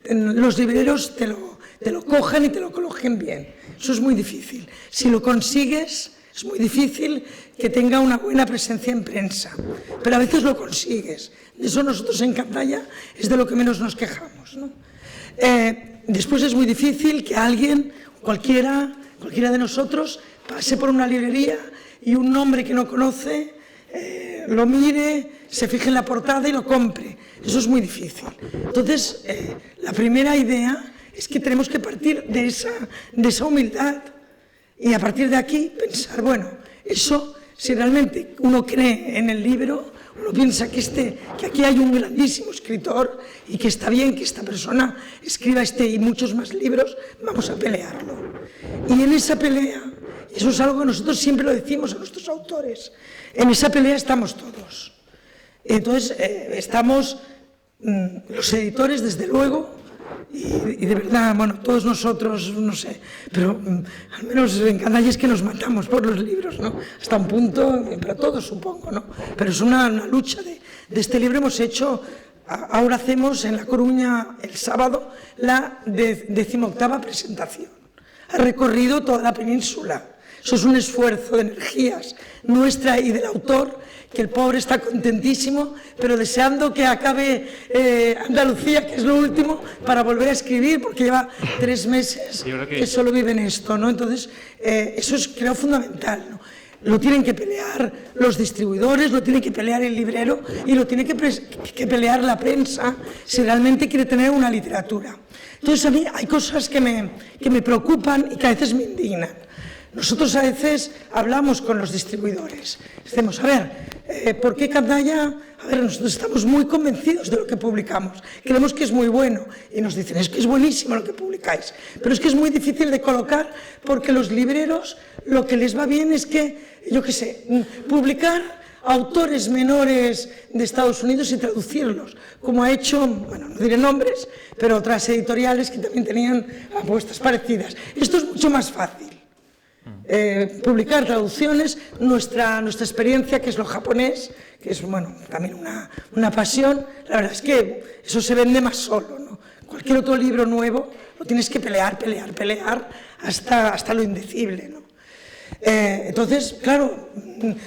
los libreros te lo cojan y te lo coloquen bien. Eso es muy difícil. Si lo consigues, es muy difícil que tenga una buena presencia en prensa, pero a veces lo consigues. De eso nosotros en Candaya es de lo que menos nos quejamos, ¿no? Después es muy difícil que alguien, cualquiera de nosotros, pase por una librería y un nombre que no conoce lo mire, se fije en la portada y lo compre. Eso es muy difícil. Entonces, la primera idea es que tenemos que partir de esa humildad, y a partir de aquí pensar, bueno, eso, si realmente uno cree en el libro, uno piensa que aquí hay un grandísimo escritor y que está bien que esta persona escriba y muchos más libros, vamos a pelearlo. Y en esa pelea, eso es algo que nosotros siempre lo decimos a nuestros autores, en esa pelea estamos todos. Entonces, estamos los editores, desde luego, y de verdad, bueno, todos nosotros, no sé, pero al menos en Candaya es que nos matamos por los libros, ¿no? Hasta un punto, para todos supongo, ¿no? Pero es una lucha de este libro. Hemos hecho, ahora hacemos en La Coruña el sábado la 18ª presentación. Ha recorrido toda la península. Eso es un esfuerzo de energías nuestra y del autor, que el pobre está contentísimo, pero deseando que acabe Andalucía, que es lo último, para volver a escribir, porque lleva 3 meses que solo vive en esto, ¿no? Entonces, eso es, creo, fundamental, ¿no? Lo tienen que pelear los distribuidores, lo tiene que pelear el librero y lo tiene que pelear la prensa si realmente quiere tener una literatura. Entonces, a mí hay cosas que me preocupan y que a veces me indignan. Nosotros a veces hablamos con los distribuidores, decimos, a ver, ¿por qué Candaya? A ver, nosotros estamos muy convencidos de lo que publicamos, creemos que es muy bueno, y nos dicen, es que es buenísimo lo que publicáis, pero es que es muy difícil de colocar porque los libreros lo que les va bien es que, yo qué sé, publicar autores menores de Estados Unidos y traducirlos, como ha hecho, bueno, no diré nombres, pero otras editoriales que también tenían apuestas parecidas. Esto es mucho más fácil. Publicar traducciones, nuestra experiencia, que es lo japonés, que es, bueno, también una pasión. La verdad es que eso se vende más solo, ¿no? Cualquier otro libro nuevo lo tienes que pelear hasta lo indecible, ¿no? Entonces, claro,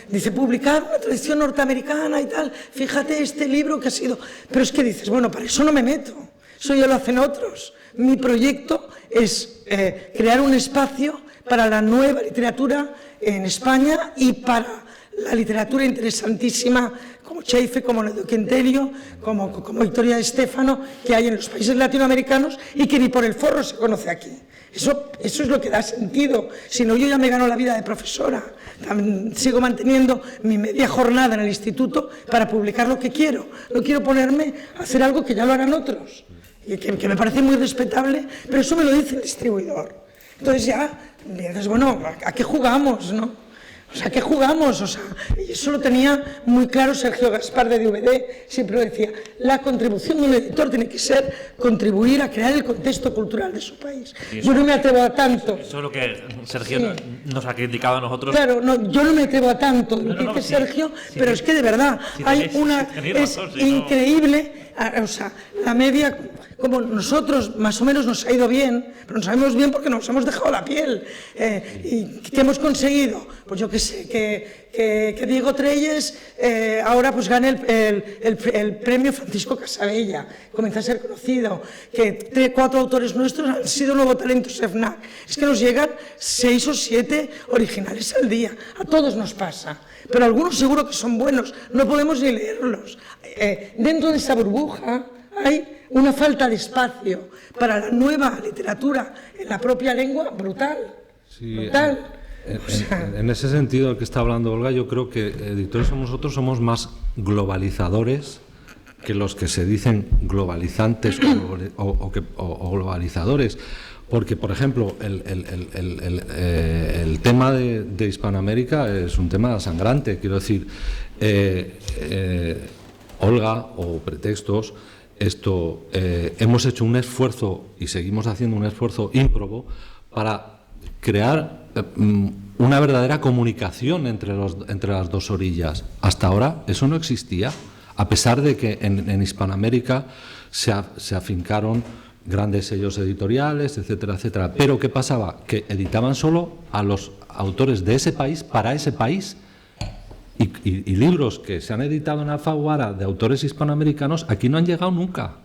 dice, publicar una tradición norteamericana y tal, fíjate este libro que ha sido... Pero es que dices, bueno, para eso no me meto, eso ya lo hacen otros. Mi proyecto es crear un espacio para la nueva literatura en España y para la literatura interesantísima como Cheife, como Ledo Quinterio, como Victoria de Stéfano, que hay en los países latinoamericanos y que ni por el forro se conoce aquí. Eso es lo que da sentido. Si no, yo ya me gano la vida de profesora. También sigo manteniendo mi media jornada en el instituto para publicar lo que quiero. No quiero ponerme a hacer algo que ya lo harán otros, y que me parece muy respetable, pero eso me lo dice el distribuidor. Entonces ya dices, bueno, ¿a qué jugamos, no? O sea, ¿a qué jugamos? O sea, y eso lo tenía muy claro Sergio Gaspar de DVD, siempre lo decía, la contribución de un editor tiene que ser contribuir a crear el contexto cultural de su país. Yo no me atrevo a tanto. Eso es lo que Sergio nos ha criticado a nosotros. Claro, no, yo no me atrevo a tanto, lo que dice Sergio, pero es que de verdad es increíble, o sea, la media... Como nosotros más o menos nos ha ido bien, pero nos sabemos bien porque nos hemos dejado la piel. ¿Y qué hemos conseguido? Pues yo qué sé, que Diego Trelles ahora pues gane el premio Francisco Casabella, comienza a ser conocido, que 4 autores nuestros han sido nuevo talento FNAC. Es que nos llegan 6 o 7 originales al día, a todos nos pasa. Pero algunos seguro que son buenos, no podemos ni leerlos. Dentro de esa burbuja hay una falta de espacio para la nueva literatura en la propia lengua brutal. Sí, brutal. En ese sentido, el que está hablando Olga, yo creo que editores como nosotros somos más globalizadores que los que se dicen globalizantes o globalizadores. Porque, por ejemplo, el tema de Hispanoamérica es un tema sangrante. Quiero decir, Olga o Pretextos, hemos hecho un esfuerzo y seguimos haciendo un esfuerzo ímprobo para crear una verdadera comunicación entre las dos orillas. Hasta ahora eso no existía, a pesar de que en Hispanoamérica se afincaron grandes sellos editoriales, etcétera, etcétera. Pero ¿qué pasaba? Que editaban solo a los autores de ese país para ese país. Y libros que se han editado en Alfaguara de autores hispanoamericanos aquí no han llegado nunca,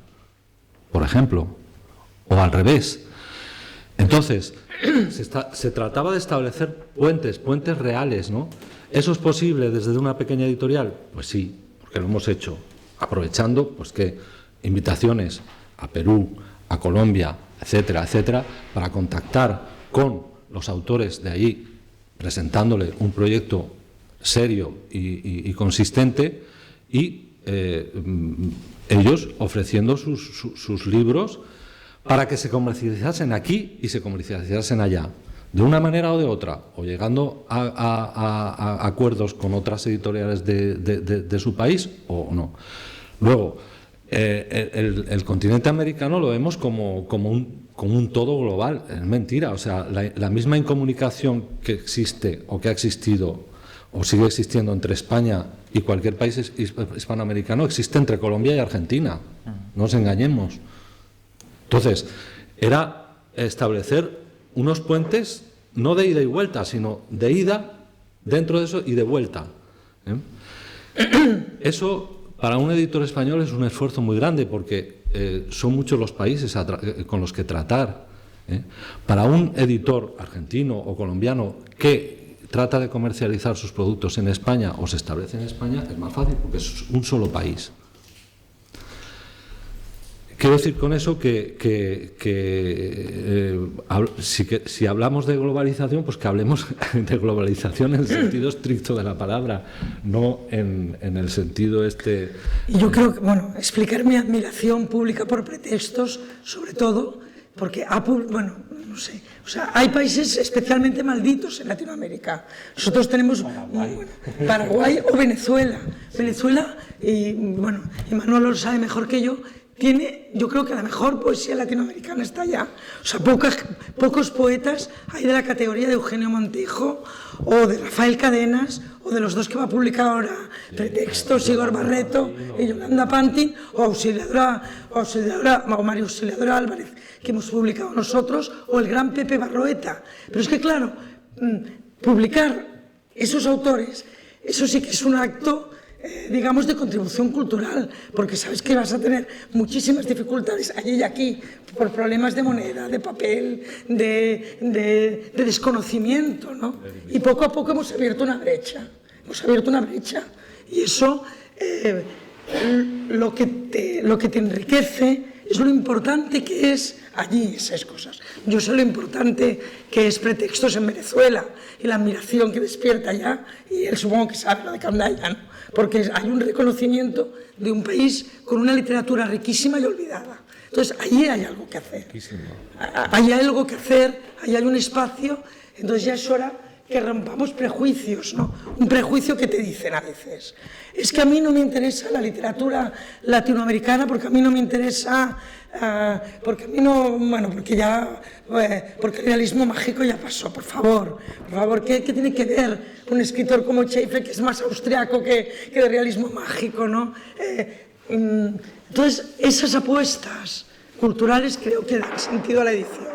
por ejemplo, o al revés. Entonces, se trataba de establecer puentes reales, ¿no? ¿Eso es posible desde una pequeña editorial? Pues sí, porque lo hemos hecho, aprovechando pues que invitaciones a Perú, a Colombia, etcétera, etcétera, para contactar con los autores de allí, presentándole un proyecto serio y consistente, y ellos ofreciendo sus libros para que se comercializasen aquí y se comercializasen allá, de una manera o de otra, o llegando a acuerdos con otras editoriales de su país o no. Luego, el continente americano lo vemos como un todo global. Es mentira, o sea, la misma incomunicación que existe o que ha existido o sigue existiendo entre España y cualquier país hispanoamericano existe entre Colombia y Argentina, no nos engañemos. Entonces, era establecer unos puentes no de ida y vuelta, sino de ida dentro de eso y de vuelta. Eso para un editor español es un esfuerzo muy grande porque son muchos los países con los que tratar. Para un editor argentino o colombiano que trata de comercializar sus productos en España o se establece en España, es más fácil porque es un solo país. Quiero decir con eso si hablamos de globalización, pues que hablemos de globalización en el sentido estricto de la palabra, no en el sentido Y yo creo que, bueno, explicar mi admiración pública por pretextos, sobre todo, porque Apple, bueno, no sé, o sea, hay países especialmente malditos en Latinoamérica. Nosotros tenemos Paraguay o Venezuela. Venezuela, y bueno, y Manolo lo sabe mejor que yo, tiene, yo creo que la mejor poesía latinoamericana está allá. O sea, pocos poetas hay de la categoría de Eugenio Montijo o de Rafael Cadenas o de los dos que va a publicar ahora, Pretextos, Igor Barreto y Yolanda Pantin, o María Auxiliadora Álvarez, que hemos publicado nosotros, o el gran Pepe Barroeta. Pero es que, claro, publicar esos autores, eso sí que es un acto, digamos, de contribución cultural, porque sabes que vas a tener muchísimas dificultades allí y aquí, por problemas de moneda, de papel, de desconocimiento, ¿no? Y poco a poco hemos abierto una brecha, y eso lo que te enriquece es lo importante que es allí esas cosas. Yo sé lo importante que es Pretextos en Venezuela y la admiración que despierta allá, y él supongo que sabe lo de Candaya, ¿no? Porque hay un reconocimiento de un país con una literatura riquísima y olvidada. Entonces, allí hay algo que hacer. Allí hay algo que hacer, allí hay un espacio, entonces ya es hora que rompamos prejuicios, ¿no? Un prejuicio que te dicen a veces: es que a mí no me interesa la literatura latinoamericana porque a mí no me interesa, porque a mí no, bueno, porque el realismo mágico ya pasó, por favor, ¿qué tiene que ver un escritor como Schaeffer, que es más austriaco que el realismo mágico, ¿no? Entonces, esas apuestas culturales creo que dan sentido a la edición.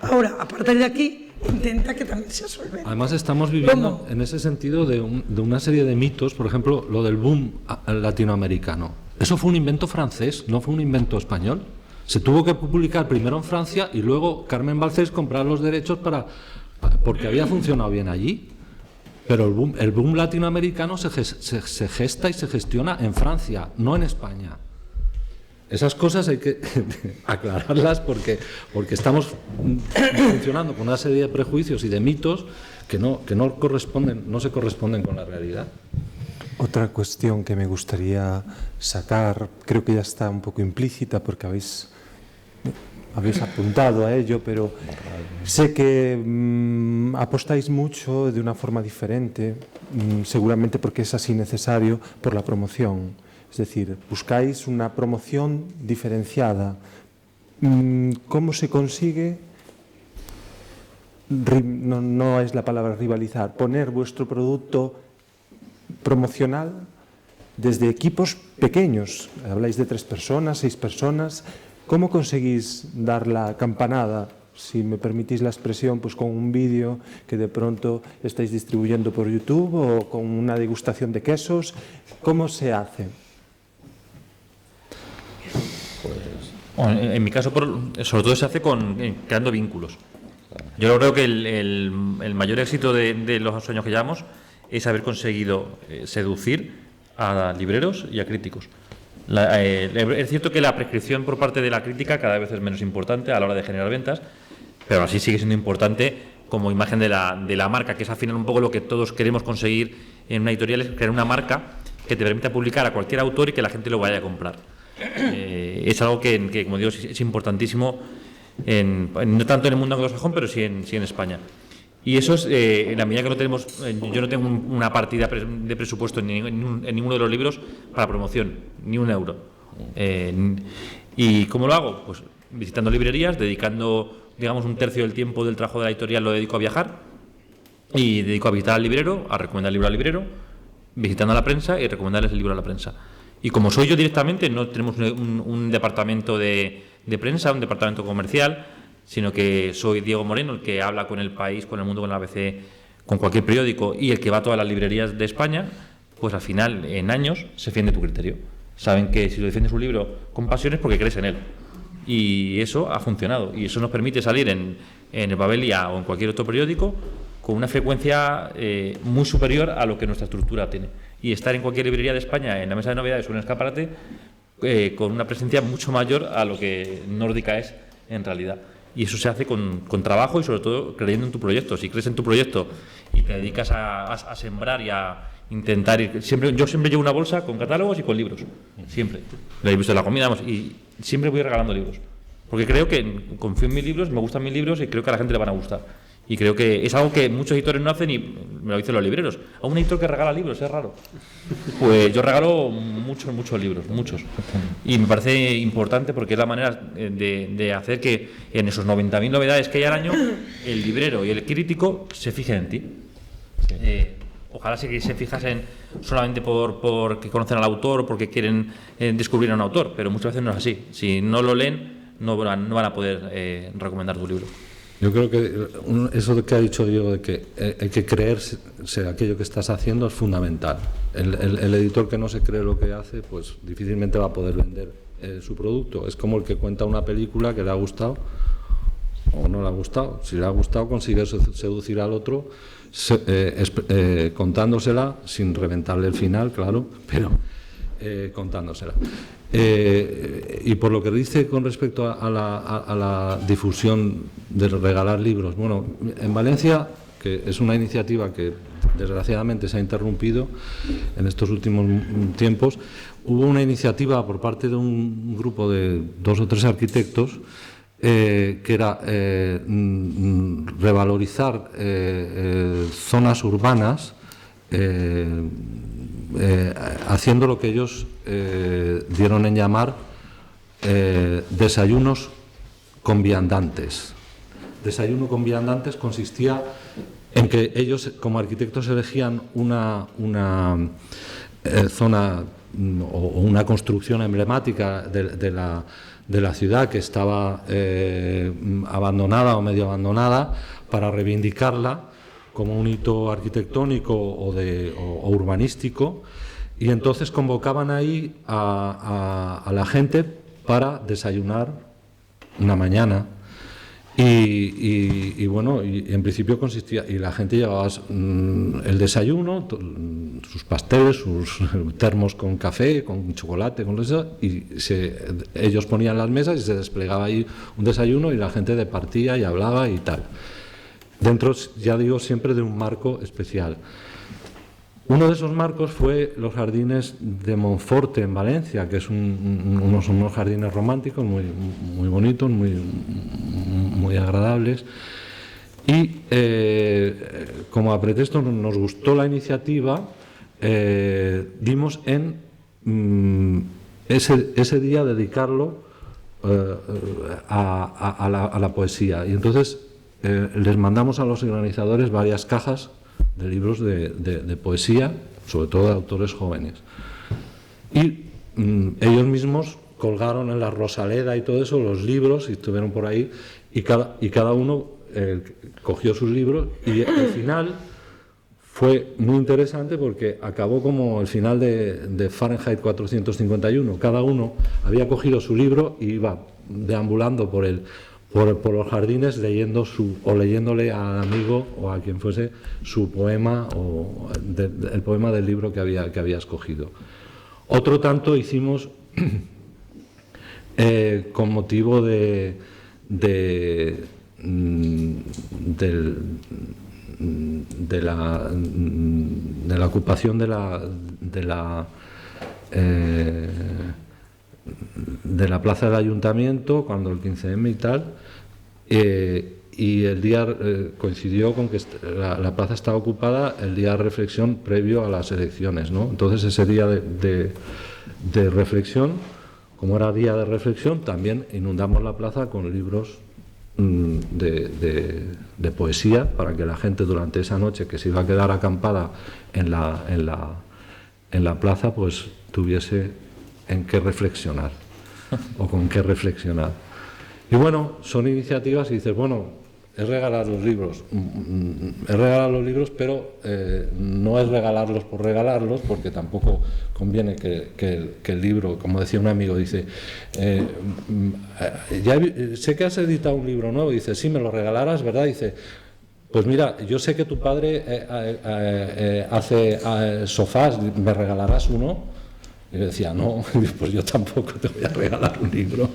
Ahora, a partir de aquí, intenta que también sea solvente. Además, estamos viviendo en ese sentido de una serie de mitos, por ejemplo, lo del boom latinoamericano. Eso fue un invento francés, no fue un invento español. Se tuvo que publicar primero en Francia y luego Carmen Balcells comprar los derechos porque había funcionado bien allí. Pero el boom latinoamericano se gesta y se gestiona en Francia, no en España. Esas cosas hay que aclararlas porque estamos funcionando con una serie de prejuicios y de mitos que no se corresponden con la realidad. Otra cuestión que me gustaría sacar, creo que ya está un poco implícita porque habéis apuntado a ello, pero sé que apostáis mucho de una forma diferente, seguramente porque es así necesario, por la promoción. Es decir, buscáis una promoción diferenciada. ¿Cómo se consigue? No es la palabra rivalizar, poner vuestro producto promocional desde equipos pequeños. Habláis de 3 personas, 6 personas. ¿Cómo conseguís dar la campanada, si me permitís la expresión, pues con un vídeo que de pronto estáis distribuyendo por YouTube o con una degustación de quesos? ¿Cómo se hace? Bueno, en mi caso, sobre todo se hace creando vínculos. Yo creo que el mayor éxito de los años que llevamos es haber conseguido seducir a libreros y a críticos. Es cierto que la prescripción por parte de la crítica cada vez es menos importante a la hora de generar ventas, pero así sigue siendo importante como imagen de la marca, que es al final un poco lo que todos queremos conseguir en una editorial, es crear una marca que te permita publicar a cualquier autor y que la gente lo vaya a comprar. Es algo que, como digo, es importantísimo, no tanto en el mundo anglosajón, pero sí en España. Y eso es, en la medida que no tenemos, yo no tengo una partida de presupuesto en ninguno de los libros para promoción, ni un euro. ¿Y cómo lo hago? Pues visitando librerías, dedicando, digamos, un tercio del tiempo del trabajo de la editorial lo dedico a viajar y dedico a visitar al librero, a recomendar el libro al librero, visitando a la prensa y recomendarles el libro a la prensa. Y como soy yo directamente, no tenemos un departamento de prensa, un departamento comercial, sino que soy Diego Moreno, el que habla con El País, con El Mundo, con la ABC, con cualquier periódico y el que va a todas las librerías de España, pues al final, en años, se defiende tu criterio. Saben que si lo defiendes un libro con pasión es porque crees en él. Y eso ha funcionado. Y eso nos permite salir en el Babelia o en cualquier otro periódico con una frecuencia muy superior a lo que nuestra estructura tiene. Y estar en cualquier librería de España en la mesa de novedades o en el escaparate con una presencia mucho mayor a lo que Nórdica es en realidad. Y eso se hace con trabajo y sobre todo creyendo en tu proyecto. Si crees en tu proyecto y te dedicas a sembrar y a intentar ir... Yo siempre llevo una bolsa con catálogos y con libros. Siempre. Lo he visto en la comida, vamos, y siempre voy regalando libros. Porque creo que confío en mis libros, me gustan mis libros y creo que a la gente le van a gustar. Y creo que es algo que muchos editores no hacen y me lo dicen los libreros. A un editor que regala libros, es raro. Pues yo regalo muchos libros, muchos. Y me parece importante porque es la manera de hacer que en esos 90.000 novedades que hay al año, el librero y el crítico se fijen en ti. Ojalá se fijasen solamente porque conocen al autor o porque quieren descubrir a un autor, pero muchas veces no es así. Si no lo leen, no van a poder recomendar tu libro. Yo creo que eso que ha dicho Diego de que hay que creerse aquello que estás haciendo es fundamental. El editor que no se cree lo que hace, pues difícilmente va a poder vender su producto. Es como el que cuenta una película que le ha gustado o no le ha gustado. Si le ha gustado, consigue seducir al otro contándosela, sin reventarle el final, claro, pero contándosela. Y por lo que dice con respecto a la difusión de regalar libros, bueno, en Valencia, que es una iniciativa que desgraciadamente se ha interrumpido en estos últimos tiempos, hubo una iniciativa por parte de un grupo de 2 o 3 arquitectos que era revalorizar zonas urbanas haciendo lo que ellos dieron en llamar desayunos con viandantes. Desayuno con viandantes consistía en que ellos como arquitectos elegían una zona o una construcción emblemática de la ciudad que estaba abandonada o medio abandonada para reivindicarla como un hito arquitectónico o urbanístico, y entonces convocaban ahí a la gente para desayunar una mañana y bueno, y en principio consistía, y la gente llevaba el desayuno, sus pasteles, sus termos con café, con chocolate, con eso, y ellos ponían las mesas y se desplegaba ahí un desayuno y la gente departía y hablaba y tal. Dentro, ya digo, siempre de un marco especial. Uno de esos marcos fue los jardines de Monforte en Valencia, que es unos jardines románticos muy bonitos, muy agradables. Y como a pretexto nos gustó la iniciativa, dimos en ese día dedicarlo a la poesía. Y entonces les mandamos a los organizadores varias cajas de libros de poesía, sobre todo de autores jóvenes. Y ellos mismos colgaron en la Rosaleda y todo eso los libros y estuvieron por ahí, y cada uno cogió sus libros, y al final fue muy interesante porque acabó como el final de Fahrenheit 451. Cada uno había cogido su libro y iba deambulando por los jardines leyéndole al amigo o a quien fuese su poema o el poema del libro que había escogido. Otro tanto hicimos con motivo del la ocupación de la plaza del ayuntamiento, cuando el 15M y tal, y el día coincidió con que la plaza estaba ocupada el día de reflexión previo a las elecciones, ¿no? Entonces ese día de reflexión, como era día de reflexión, también inundamos la plaza con libros de poesía, para que la gente durante esa noche que se iba a quedar acampada en la plaza, pues tuviese en qué reflexionar o con qué reflexionar. Y bueno, son iniciativas y dices, bueno, es regalar los libros, pero no es regalarlos por regalarlos, porque tampoco conviene que el libro, como decía un amigo, dice, ya sé que has editado un libro nuevo, dice, sí, me lo regalarás, ¿verdad? Dice, pues mira, yo sé que tu padre hace sofás, ¿me regalarás uno? Y yo decía, no, pues yo tampoco te voy a regalar un libro.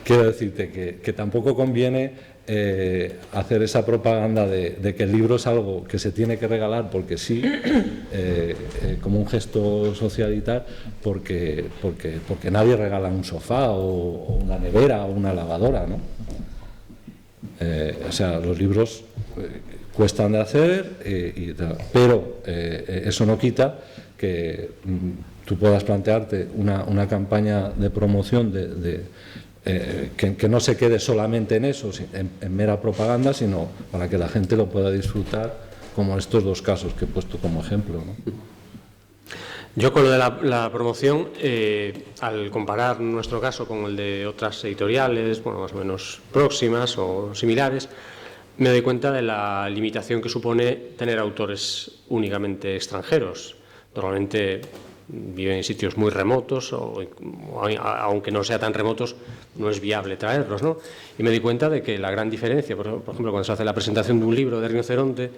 Quiero decirte que tampoco conviene hacer esa propaganda de que el libro es algo que se tiene que regalar porque sí, como un gesto social y tal, porque nadie regala un sofá o una nevera o una lavadora, ¿no? O sea, los libros cuestan de hacer, pero eso no quita que tú puedas plantearte una campaña de promoción que no se quede solamente en eso, en mera propaganda, sino para que la gente lo pueda disfrutar, como estos dos casos que he puesto como ejemplo, ¿no? Yo con lo de la promoción, al comparar nuestro caso con el de otras editoriales, bueno, más o menos próximas o similares, me doy cuenta de la limitación que supone tener autores únicamente extranjeros. Normalmente viven en sitios muy remotos, o aunque no sea tan remotos, no es viable traerlos, ¿no? Y me di cuenta de que la gran diferencia, por ejemplo, cuando se hace la presentación de un libro de Rinoceronte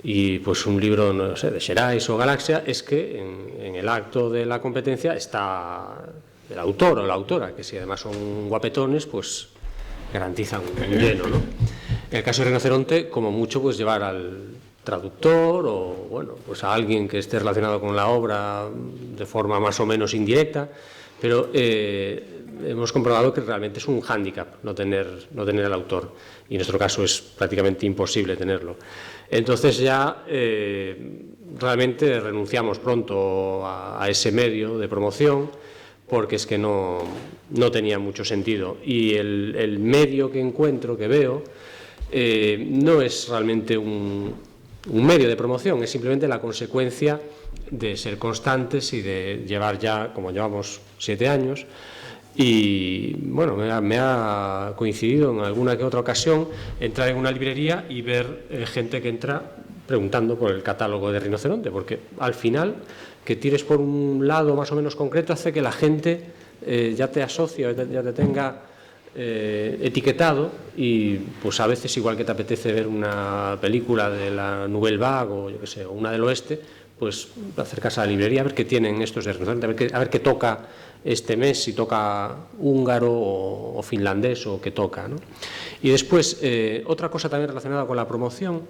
y pues un libro, no sé, de Xerais o Galaxia, es que en el acto de la competencia está el autor o la autora, que si además son guapetones, pues garantizan un lleno, ¿no? En el caso de Rinoceronte, como mucho, pues llevar al traductor o, bueno, pues a alguien que esté relacionado con la obra de forma más o menos indirecta, pero hemos comprobado que realmente es un hándicap no tener al autor, y en nuestro caso es prácticamente imposible tenerlo. Entonces ya realmente renunciamos pronto a ese medio de promoción, porque es que no tenía mucho sentido, y el medio que encuentro, que veo, no es realmente un medio de promoción, es simplemente la consecuencia de ser constantes y de llevar ya, como llevamos 7 años, y bueno, me ha coincidido en alguna que otra ocasión entrar en una librería y ver gente que entra preguntando por el catálogo de Rinoceronte, porque al final que tires por un lado más o menos concreto hace que la gente ya te asocie, ya te tenga etiquetado, y pues a veces, igual que te apetece ver una película de la Nouvelle Vague o yo que sé, o una del oeste, pues acercas a la librería a ver qué tienen estos de Rinoceronte, a ver qué toca este mes, si toca húngaro o finlandés o qué toca, ¿no? Y después, otra cosa también relacionada con la promoción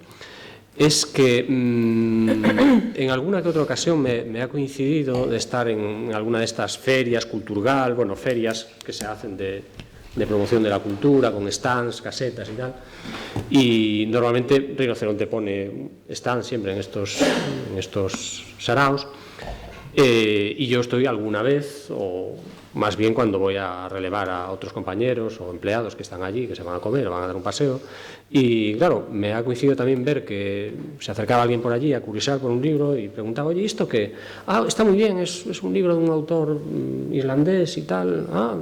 es que en alguna que otra ocasión me ha coincidido de estar en alguna de estas ferias, Culturgal, bueno, ferias que se hacen de promoción de la cultura, con stands, casetas y tal, y normalmente Rinoceronte pone stands siempre en estos saraos, y yo estoy alguna vez, o más bien cuando voy a relevar a otros compañeros o empleados que están allí, que se van a comer o van a dar un paseo, y claro, me ha coincidido también ver que se acercaba alguien por allí a curiosear por un libro y preguntaba, oye, ¿esto qué? Ah, está muy bien, es un libro de un autor irlandés y tal. Ah,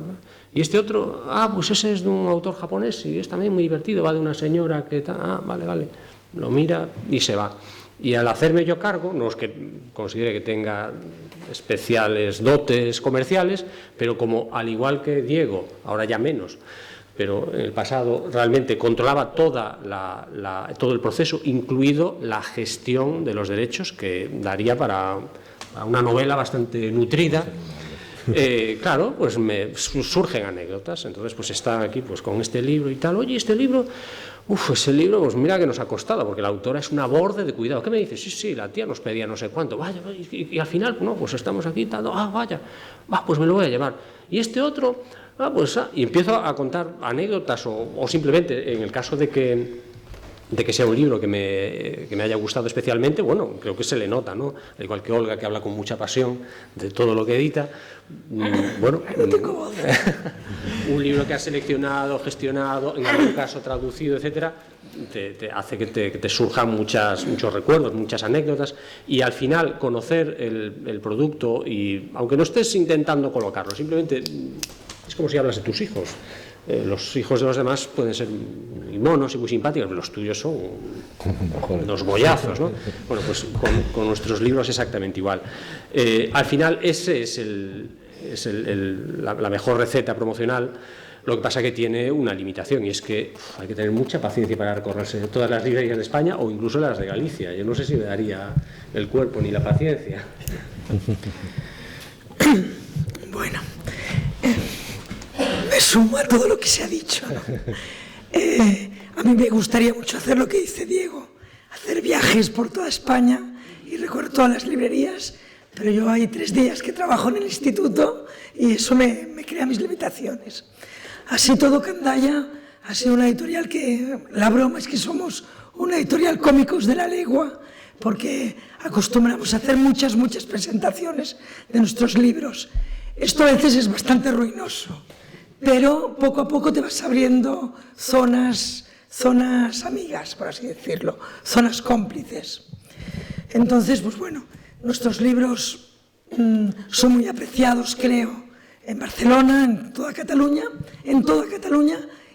y este otro, pues ese es de un autor japonés y es también muy divertido, va de una señora que tal, vale, lo mira y se va. Y al hacerme yo cargo, no es que considere que tenga especiales dotes comerciales, pero como al igual que Diego, ahora ya menos, pero en el pasado realmente controlaba todo el proceso, incluido la gestión de los derechos, que daría para una novela bastante nutrida. Claro, pues me surgen anécdotas, entonces pues está aquí pues con este libro y tal, oye, este libro, Ese libro, pues mira que nos ha costado, porque la autora es una borde de cuidado. ¿Qué me dices? Sí, la tía nos pedía no sé cuánto. Vaya, y al final, no, pues estamos aquí, vaya, pues me lo voy a llevar. Y este otro, y empiezo a contar anécdotas o simplemente, en el caso de que sea un libro que me haya gustado especialmente, bueno, creo que se le nota, ¿no? Al igual que Olga, que habla con mucha pasión de todo lo que edita. Bueno, un libro que has seleccionado, gestionado, en algún caso traducido, etcétera, te hace que te surjan muchos recuerdos, muchas anécdotas, y al final conocer el producto, y aunque no estés intentando colocarlo, simplemente es como si hablas de tus hijos. Los hijos de los demás pueden ser muy monos y muy simpáticos, pero los tuyos son unos bollazos, ¿no? Bueno, pues con nuestros libros exactamente igual. Al final, ese es la mejor receta promocional. Lo que pasa es que tiene una limitación, y es que hay que tener mucha paciencia para recorrerse todas las librerías de España o incluso las de Galicia. Yo no sé si me daría el cuerpo ni la paciencia. Bueno, me sumo a todo lo que se ha dicho, ¿no? A mí me gustaría mucho hacer lo que dice Diego, hacer viajes por toda España y recorrer todas las librerías, pero yo hay 3 días que trabajo en el instituto y eso me crea mis limitaciones. Así todo, Candaya ha sido una editorial que, la broma es que somos una editorial cómicos de la legua, porque acostumbramos a hacer muchas presentaciones de nuestros libros. Esto a veces es bastante ruinoso, pero poco a poco te vas abriendo zonas amigas, por así decirlo, zonas cómplices. Entonces, pues bueno, nuestros libros son muy apreciados, creo, en Barcelona, en toda Cataluña,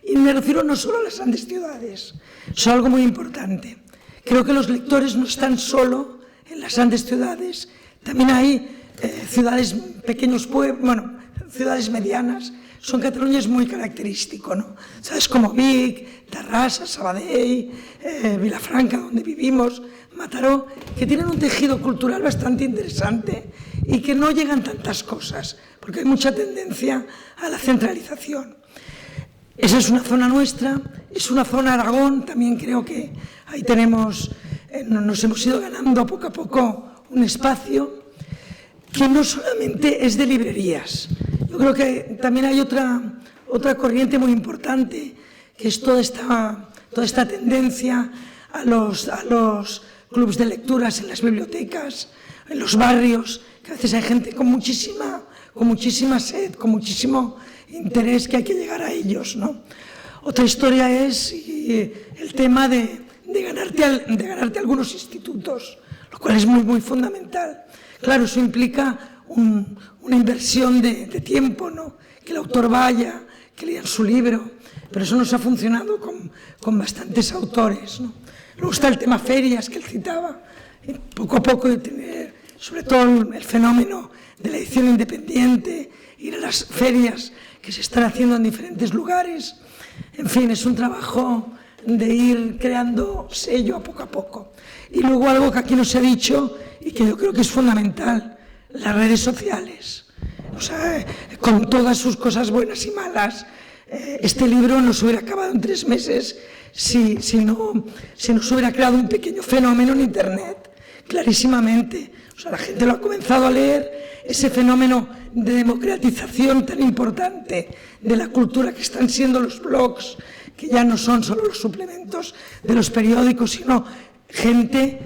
y me refiero no solo a las grandes ciudades, es algo muy importante. Creo que los lectores no están solo en las grandes ciudades, también hay ciudades, pequeños pueblos, bueno, ciudades medianas. Son Cataluña es muy característico, ¿no? ¿Sabes? Como Vic, Terrassa, Sabadell, Vilafranca, donde vivimos, Mataró, que tienen un tejido cultural bastante interesante y que no llegan tantas cosas, porque hay mucha tendencia a la centralización. Esa es una zona nuestra, es una zona Aragón, también creo que ahí tenemos, nos hemos ido ganando poco a poco un espacio que no solamente es de librerías. Yo creo que también hay otra corriente muy importante, que es toda esta tendencia a los clubes de lecturas en las bibliotecas, en los barrios, que a veces hay gente con muchísima sed, con muchísimo interés, que hay que llegar a ellos, ¿no? Otra historia es el tema de ganarte algunos institutos, lo cual es muy fundamental. Claro, eso implica una inversión de tiempo, ¿no? Que el autor vaya, que lean su libro, pero eso nos ha funcionado con bastantes autores, ¿no? Luego está el tema ferias que él citaba, poco a poco de tener, sobre todo el fenómeno de la edición independiente, ir a las ferias que se están haciendo en diferentes lugares. En fin, es un trabajo de ir creando sello a poco. Y luego algo que aquí no se ha dicho y que yo creo que es fundamental, las redes sociales. O sea, con todas sus cosas buenas y malas, este libro no se hubiera acabado en 3 meses si no se hubiera creado un pequeño fenómeno en Internet, clarísimamente. O sea, la gente lo ha comenzado a leer, ese fenómeno de democratización tan importante de la cultura que están siendo los blogs, que ya no son solo los suplementos de los periódicos, sino gente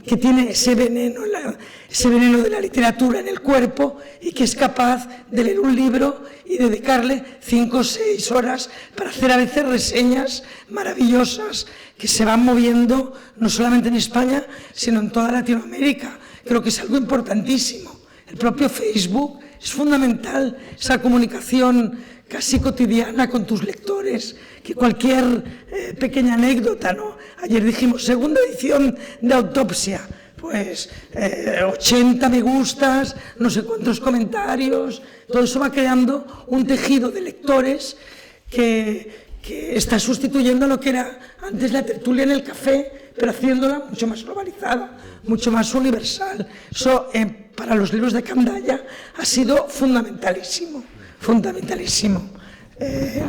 que tiene ese veneno de la literatura en el cuerpo y que es capaz de leer un libro y dedicarle 5 o 6 horas para hacer a veces reseñas maravillosas que se van moviendo no solamente en España, sino en toda Latinoamérica. Creo que es algo importantísimo. El propio Facebook es fundamental, esa comunicación casi cotidiana con tus lectores, que cualquier pequeña anécdota, ¿no? Ayer dijimos, 2ª edición de Autopsia, pues 80 me gustas, no sé cuántos comentarios, todo eso va creando un tejido de lectores que está sustituyendo lo que era antes la tertulia en el café, pero haciéndola mucho más globalizada, mucho más universal. Eso para los libros de Candaya ha sido fundamentalísimo.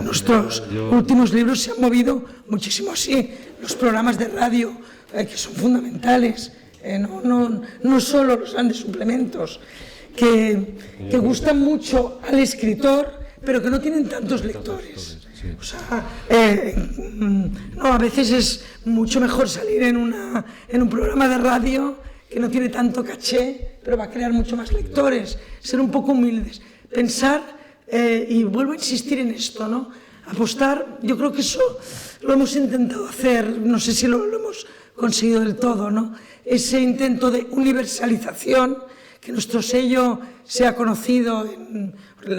Nuestros últimos libros se han movido muchísimo así. Los programas de radio, que son fundamentales, no solo los grandes suplementos, que gustan mucho al escritor, pero que no tienen tantos lectores. O sea, a veces es mucho mejor salir en un programa de radio que no tiene tanto caché, pero va a crear mucho más lectores. Ser un poco humildes, pensar, y vuelvo a insistir en esto, ¿no? Apostar, yo creo que eso lo hemos intentado hacer, no sé si lo hemos conseguido del todo, ¿no? Ese intento de universalización, que nuestro sello sea conocido,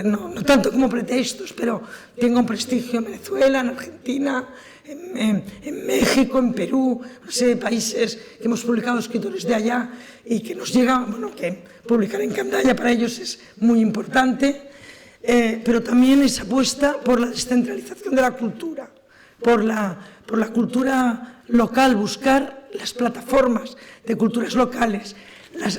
no tanto como pretextos, pero tenga un prestigio en Venezuela, en Argentina, en México, en Perú, no sé, países que hemos publicado escritores de allá y que nos llega, bueno, que publicar en Candaya para ellos es muy importante. Pero también esa apuesta por la descentralización de la cultura, por la cultura local, buscar las plataformas de culturas locales, las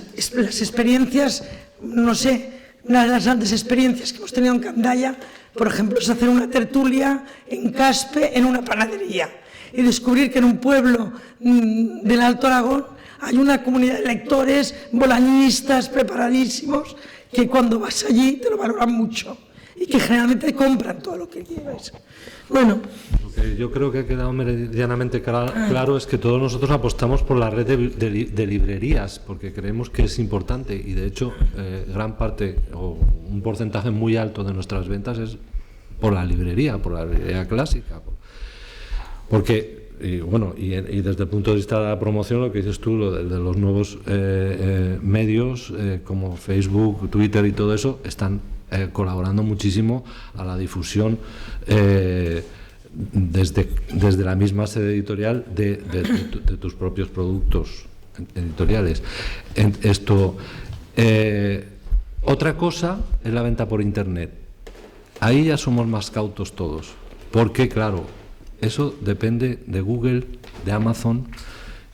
experiencias, no sé, una de las grandes experiencias que hemos tenido en Candaya, por ejemplo, es hacer una tertulia en Caspe, en una panadería, y descubrir que en un pueblo del Alto Aragón hay una comunidad de lectores, bolañistas, preparadísimos, que cuando vas allí te lo valoran mucho y que generalmente compran todo lo que llevas. Bueno. Lo que yo creo que ha quedado meridianamente claro es que todos nosotros apostamos por la red de librerías, porque creemos que es importante y de hecho gran parte o un porcentaje muy alto de nuestras ventas es por la librería clásica. Porque y desde el punto de vista de la promoción, lo que dices tú, lo de los nuevos medios como Facebook, Twitter y todo eso, están colaborando muchísimo a la difusión desde la misma sede editorial de tus propios productos editoriales. Otra cosa es la venta por Internet. Ahí ya somos más cautos todos, porque claro, eso depende de Google, de Amazon,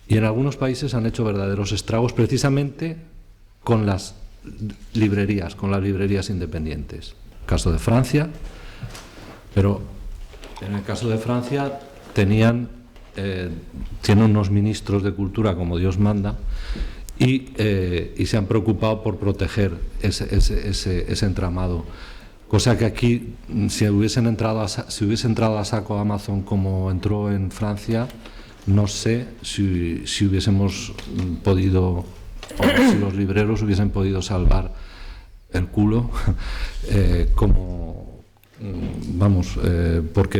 y en algunos países han hecho verdaderos estragos precisamente con las librerías independientes. Caso de Francia, pero en el caso de Francia tienen unos ministros de cultura como Dios manda y se han preocupado por proteger ese entramado. Cosa que aquí, si hubiese entrado a saco Amazon como entró en Francia, no sé si hubiésemos podido, o si los libreros hubiesen podido salvar el culo,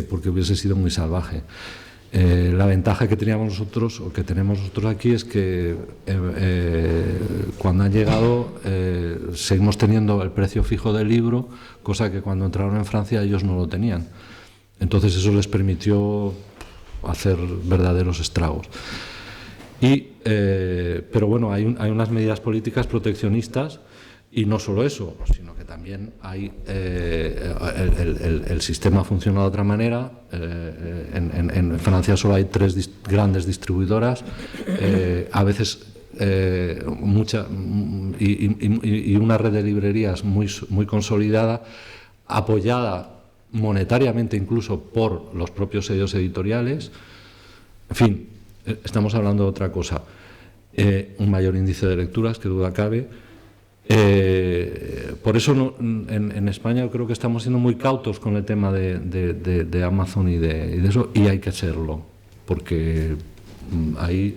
porque hubiese sido muy salvaje. La ventaja que teníamos nosotros, o que tenemos nosotros aquí, es que cuando han llegado seguimos teniendo el precio fijo del libro, cosa que cuando entraron en Francia ellos no lo tenían. Entonces eso les permitió hacer verdaderos estragos. Pero bueno, hay unas medidas políticas proteccionistas, y no solo eso, sino que también hay el sistema funciona de otra manera. En Francia solo hay 3 grandes distribuidoras, a veces y una red de librerías muy consolidada, apoyada monetariamente incluso por los propios sellos editoriales. En fin, estamos hablando de otra cosa. Un mayor índice de lecturas, que duda cabe. Por eso en España yo creo que estamos siendo muy cautos con el tema de Amazon y de eso, y hay que serlo, porque ahí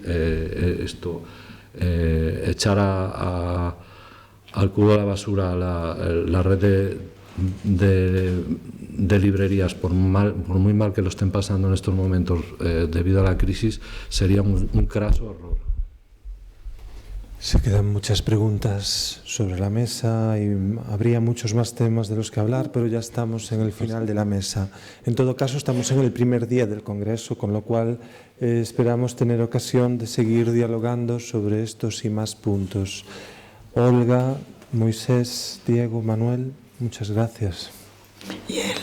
echar al cubo de la basura la red de librerías, por muy mal que lo estén pasando en estos momentos debido a la crisis, sería un craso error. Se quedan muchas preguntas sobre la mesa y habría muchos más temas de los que hablar, pero ya estamos en el final de la mesa. En todo caso, estamos en el primer día del Congreso, con lo cual esperamos tener ocasión de seguir dialogando sobre estos y más puntos. Olga, Moisés, Diego, Manuel, muchas gracias. Y él.